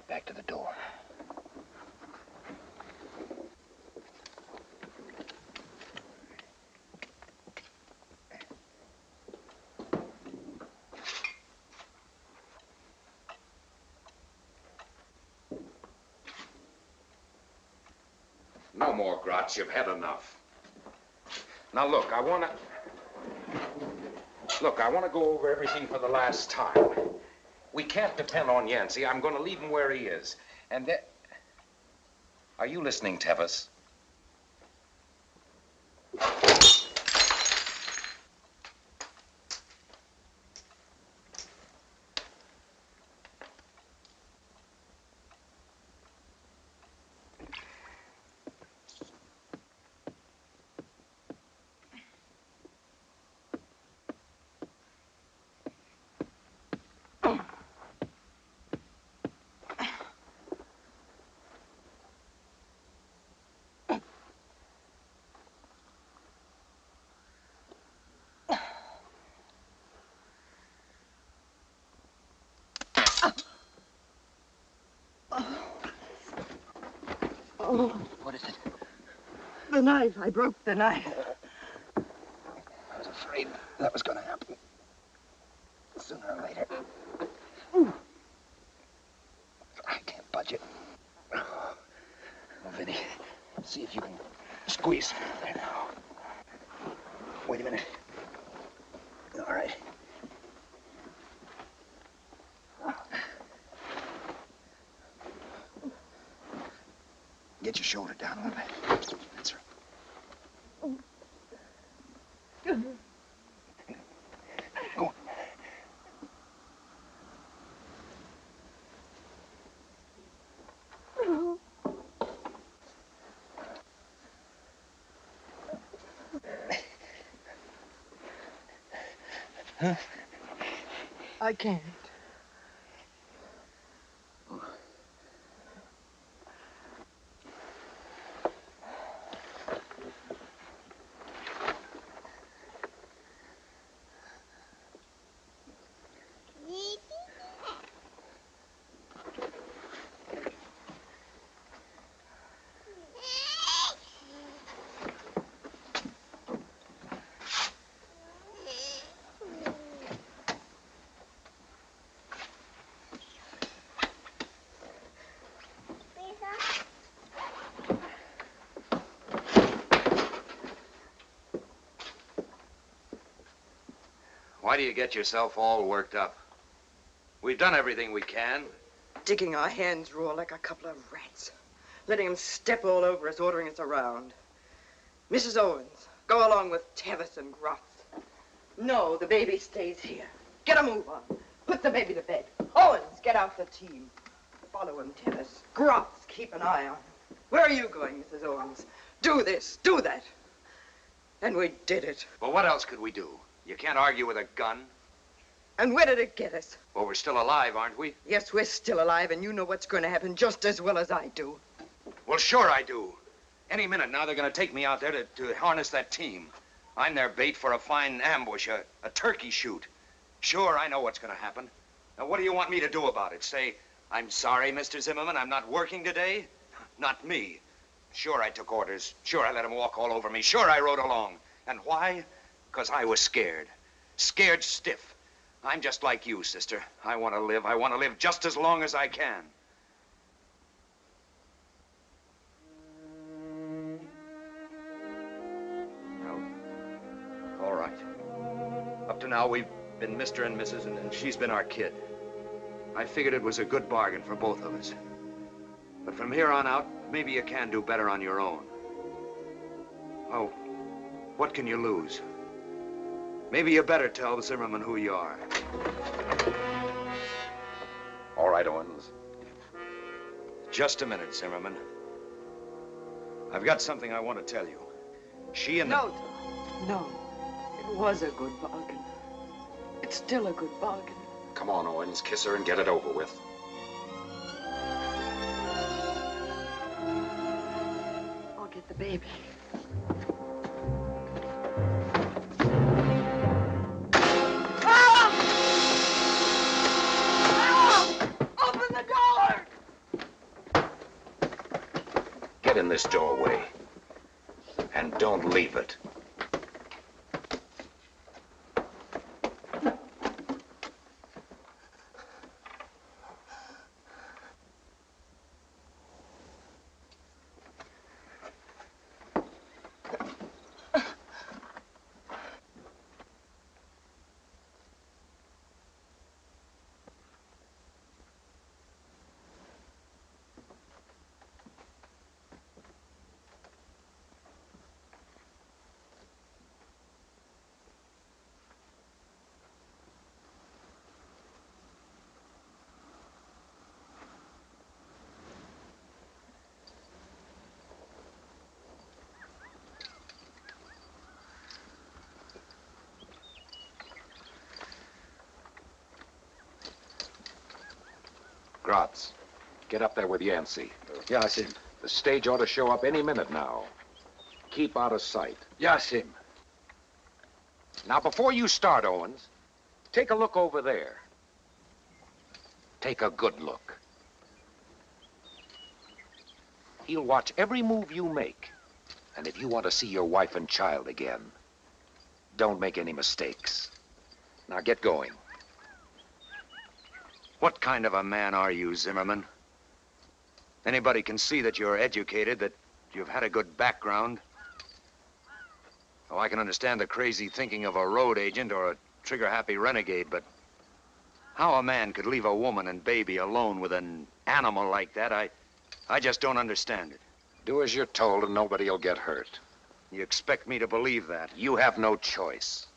Back to the door.
No more grots. You've had enough.
Now, look, I want to go over everything for the last time. We can't depend on Yancey. I'm going to leave him where he is. And then... Are you listening, Tevis?
Oh.
What is it?
The knife. I broke the knife.
I was afraid that was going to happen. Sooner or later. I can't budge it. Oh, Vinny, see if you can squeeze there now. Wait a minute. All right. Get your shoulder down a little bit. That's right. Go on. Huh?
I can't.
Why do you get yourself all worked up? We've done everything we can.
Digging our hands raw like a couple of rats. Letting them step all over us, ordering us around. Mrs. Owens, go along with Tevis and Groff. No, the baby stays here. Get a move on. Put the baby to bed. Owens, get out the team. Follow him, Tevis. Groff, keep an eye on him. Where are you going, Mrs. Owens? Do this, do that. And we did it.
Well, what else could we do? You can't argue with a gun.
And where did it get us?
Well, we're still alive, aren't we?
Yes, we're still alive, and you know what's going to happen just as well as I do.
Well, sure I do. Any minute now, they're going to take me out there to harness that team. I'm their bait for a fine ambush, a turkey shoot. Sure, I know what's going to happen. Now, what do you want me to do about it? Say, I'm sorry, Mr. Zimmerman, I'm not working today? Not me. Sure, I took orders. Sure, I let him walk all over me. Sure, I rode along. And why? Because I was scared. Scared stiff. I'm just like you, sister. I want to live. I want to live just as long as I can. Well, all right. Up to now, we've been Mr. and Mrs., and she's been our kid. I figured it was a good bargain for both of us. But from here on out, maybe you can do better on your own. Oh, what can you lose? Maybe you better tell Zimmerman who you are.
All right, Owens.
Just a minute, Zimmerman. I've got something I want to tell you. She and
No, Tom. No. It was a good bargain. It's still a good bargain.
Come on, Owens. Kiss her and get it over with.
I'll get the baby.
Get in this doorway. And don't leave it. Gratz, get up there with Yancey.
Ja, Sim.
The stage ought to show up any minute now. Keep out of sight.
Ja, Sim.
Now, before you start, Owens, take a look over there. Take a good look. He'll watch every move you make. And if you want to see your wife and child again, don't make any mistakes. Now get going.
What kind of a man are you, Zimmerman? Anybody can see that you're educated, that you've had a good background. Oh, I can understand the crazy thinking of a road agent or a trigger-happy renegade, but how a man could leave a woman and baby alone with an animal like that, I just don't understand it.
Do as you're told and nobody will get hurt.
You expect me to believe that?
You have no choice.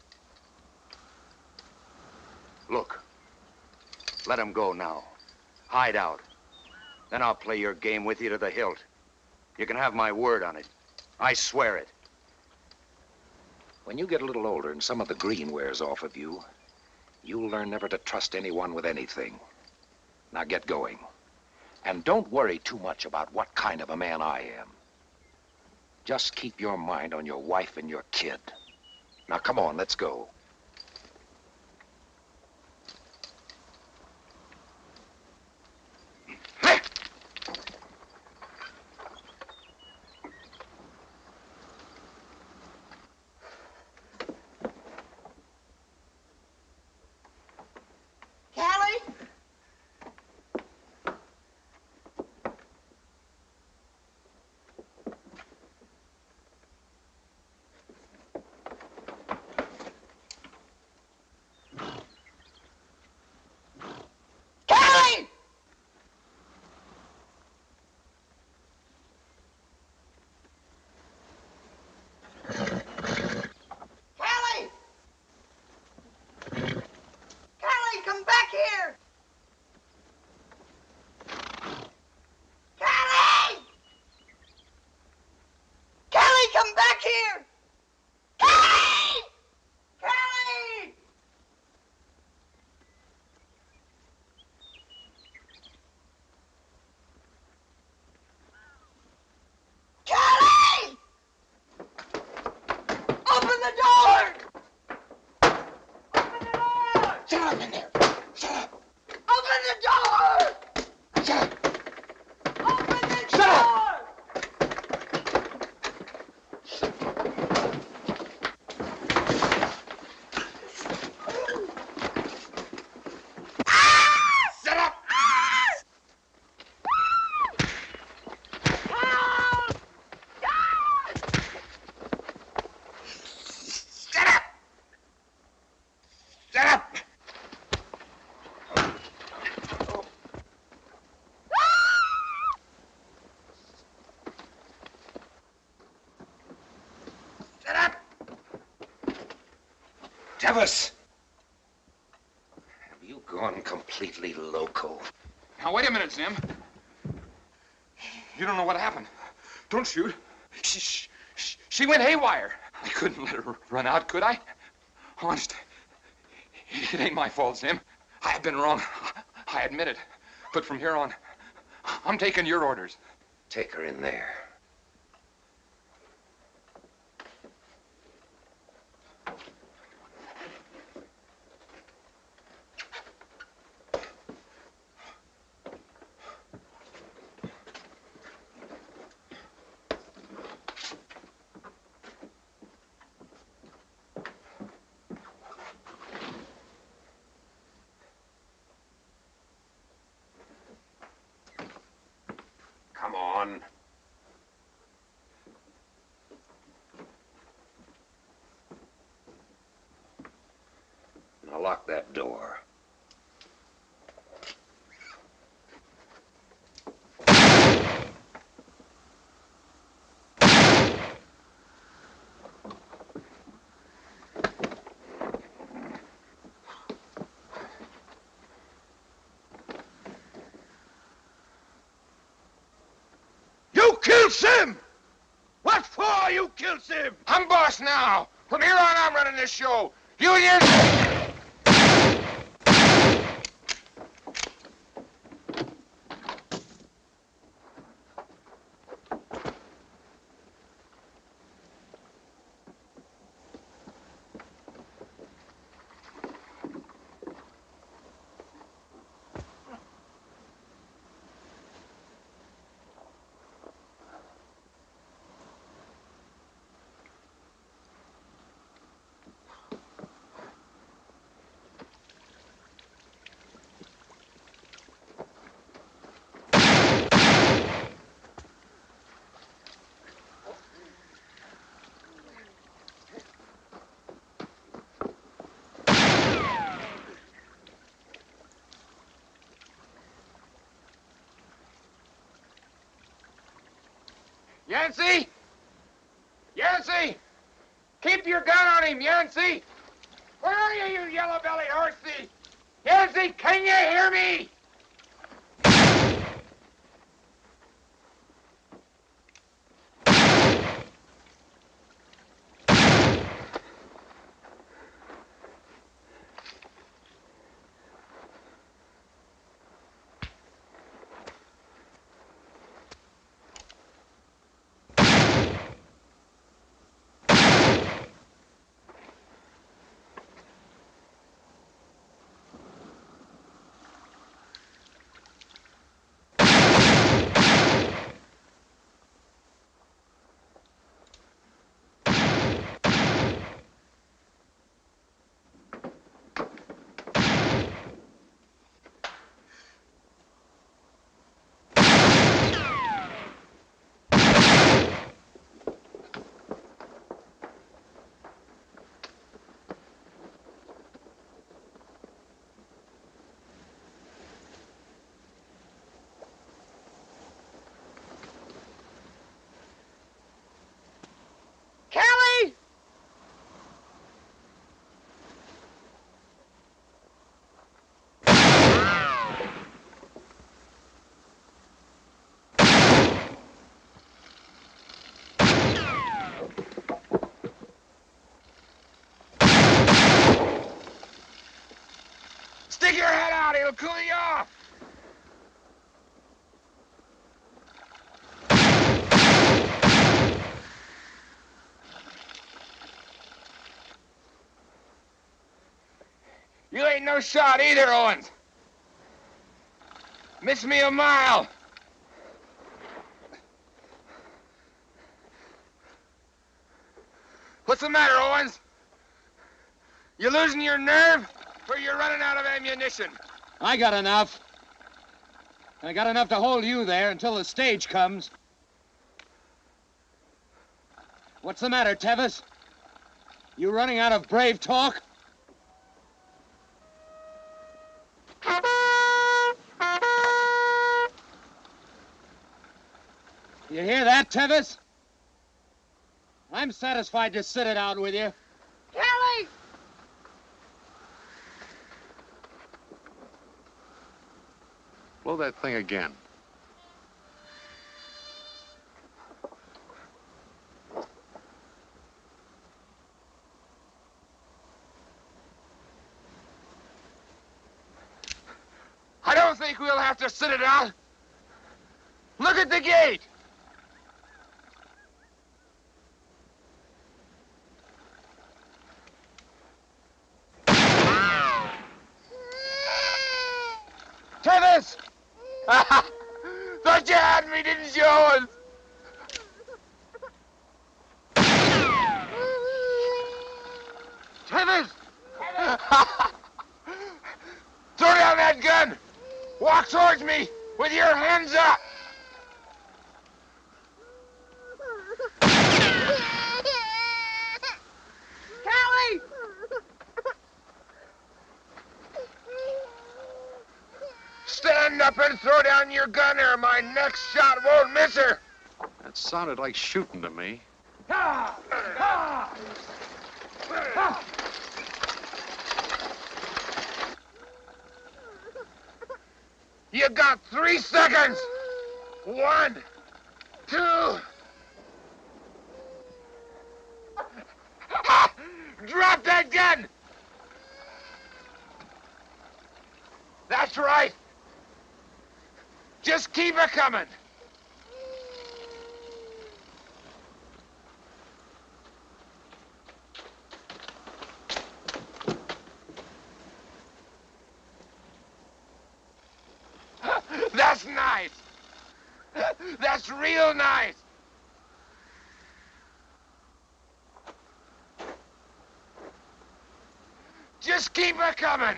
Look, let him go now. Hide out. Then I'll play your game with you to the hilt. You can have my word on it. I swear it.
When you get a little older and some of the green wears off of you, you'll learn never to trust anyone with anything. Now get going. And don't worry too much about what kind of a man I am. Just keep your mind on your wife and your kid. Now come on, let's go.
Tevis!
Have you gone completely loco?
Now, wait a minute, Zim. You don't know what happened. Don't shoot. She went haywire. I couldn't let her run out, could I? Honest, it ain't my fault, Zim. I've been wrong. I admit it. But from here on, I'm taking your orders.
Take her in there. Come on. Now lock that door.
You killed Sim! What for you killed Sim?
I'm boss now. From here on, I'm running this show. Union! Yancey! Yancey! Keep your gun on him, Yancey! Where are you, you yellow-bellied horse thief? Yancey, can you hear me?
Kelly!
Stick your head out, it'll cool you off! You ain't no shot either, Owens. Miss me a mile. What's the matter, Owens? You losing your nerve, or you're running out of ammunition?
I got enough. I got enough to hold you there until the stage comes. What's the matter, Tevis? You running out of brave talk? You hear that, Tevis? I'm satisfied to sit it out with you.
Kelly!
Blow that thing again.
I don't think we'll have to sit it out. Look at the gate. Tevis! Thought you had me, didn't you, Owens? Tevis! Throw down that gun! Walk towards me with your hands up!
Kelly!
Stand up and throw down your gun or my next shot won't miss her!
That sounded like shooting to me.
You got 3 seconds! 1, 2... Drop that gun! That's right. Just keep it coming. That's nice. That's real nice. Just keep it coming.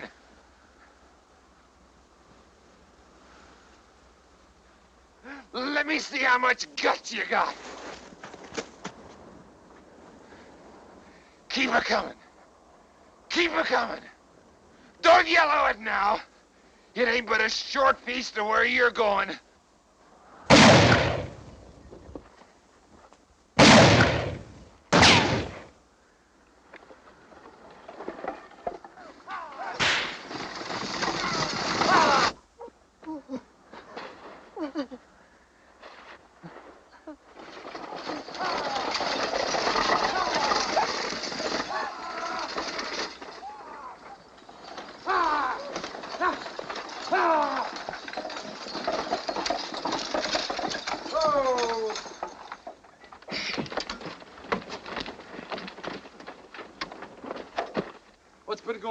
Let me see how much guts you got. Keep it coming. Keep it coming. Don't yellow it now. It ain't but a short piece to where you're going.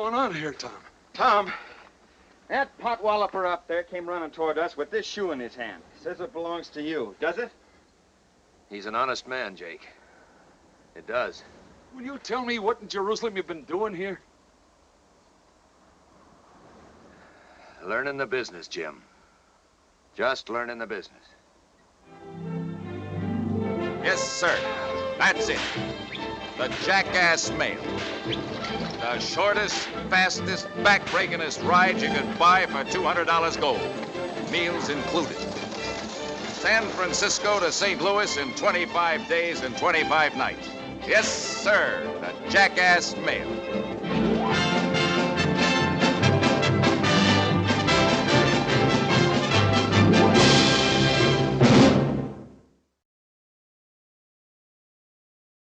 going on here, Tom?
Tom, that potwalloper up there came running toward us with this shoe in his hand. Says it belongs to you. Does it?
He's an honest man, Jake. It does.
Will you tell me what in Jerusalem you've been doing here?
Learning the business, Jim. Just learning the business.
Yes, sir. That's it. The Jackass Mail. The shortest, fastest, back-breakingest ride you could buy for $200 gold. Meals included. San Francisco to St. Louis in 25 days and 25 nights. Yes, sir. The Jackass Mail.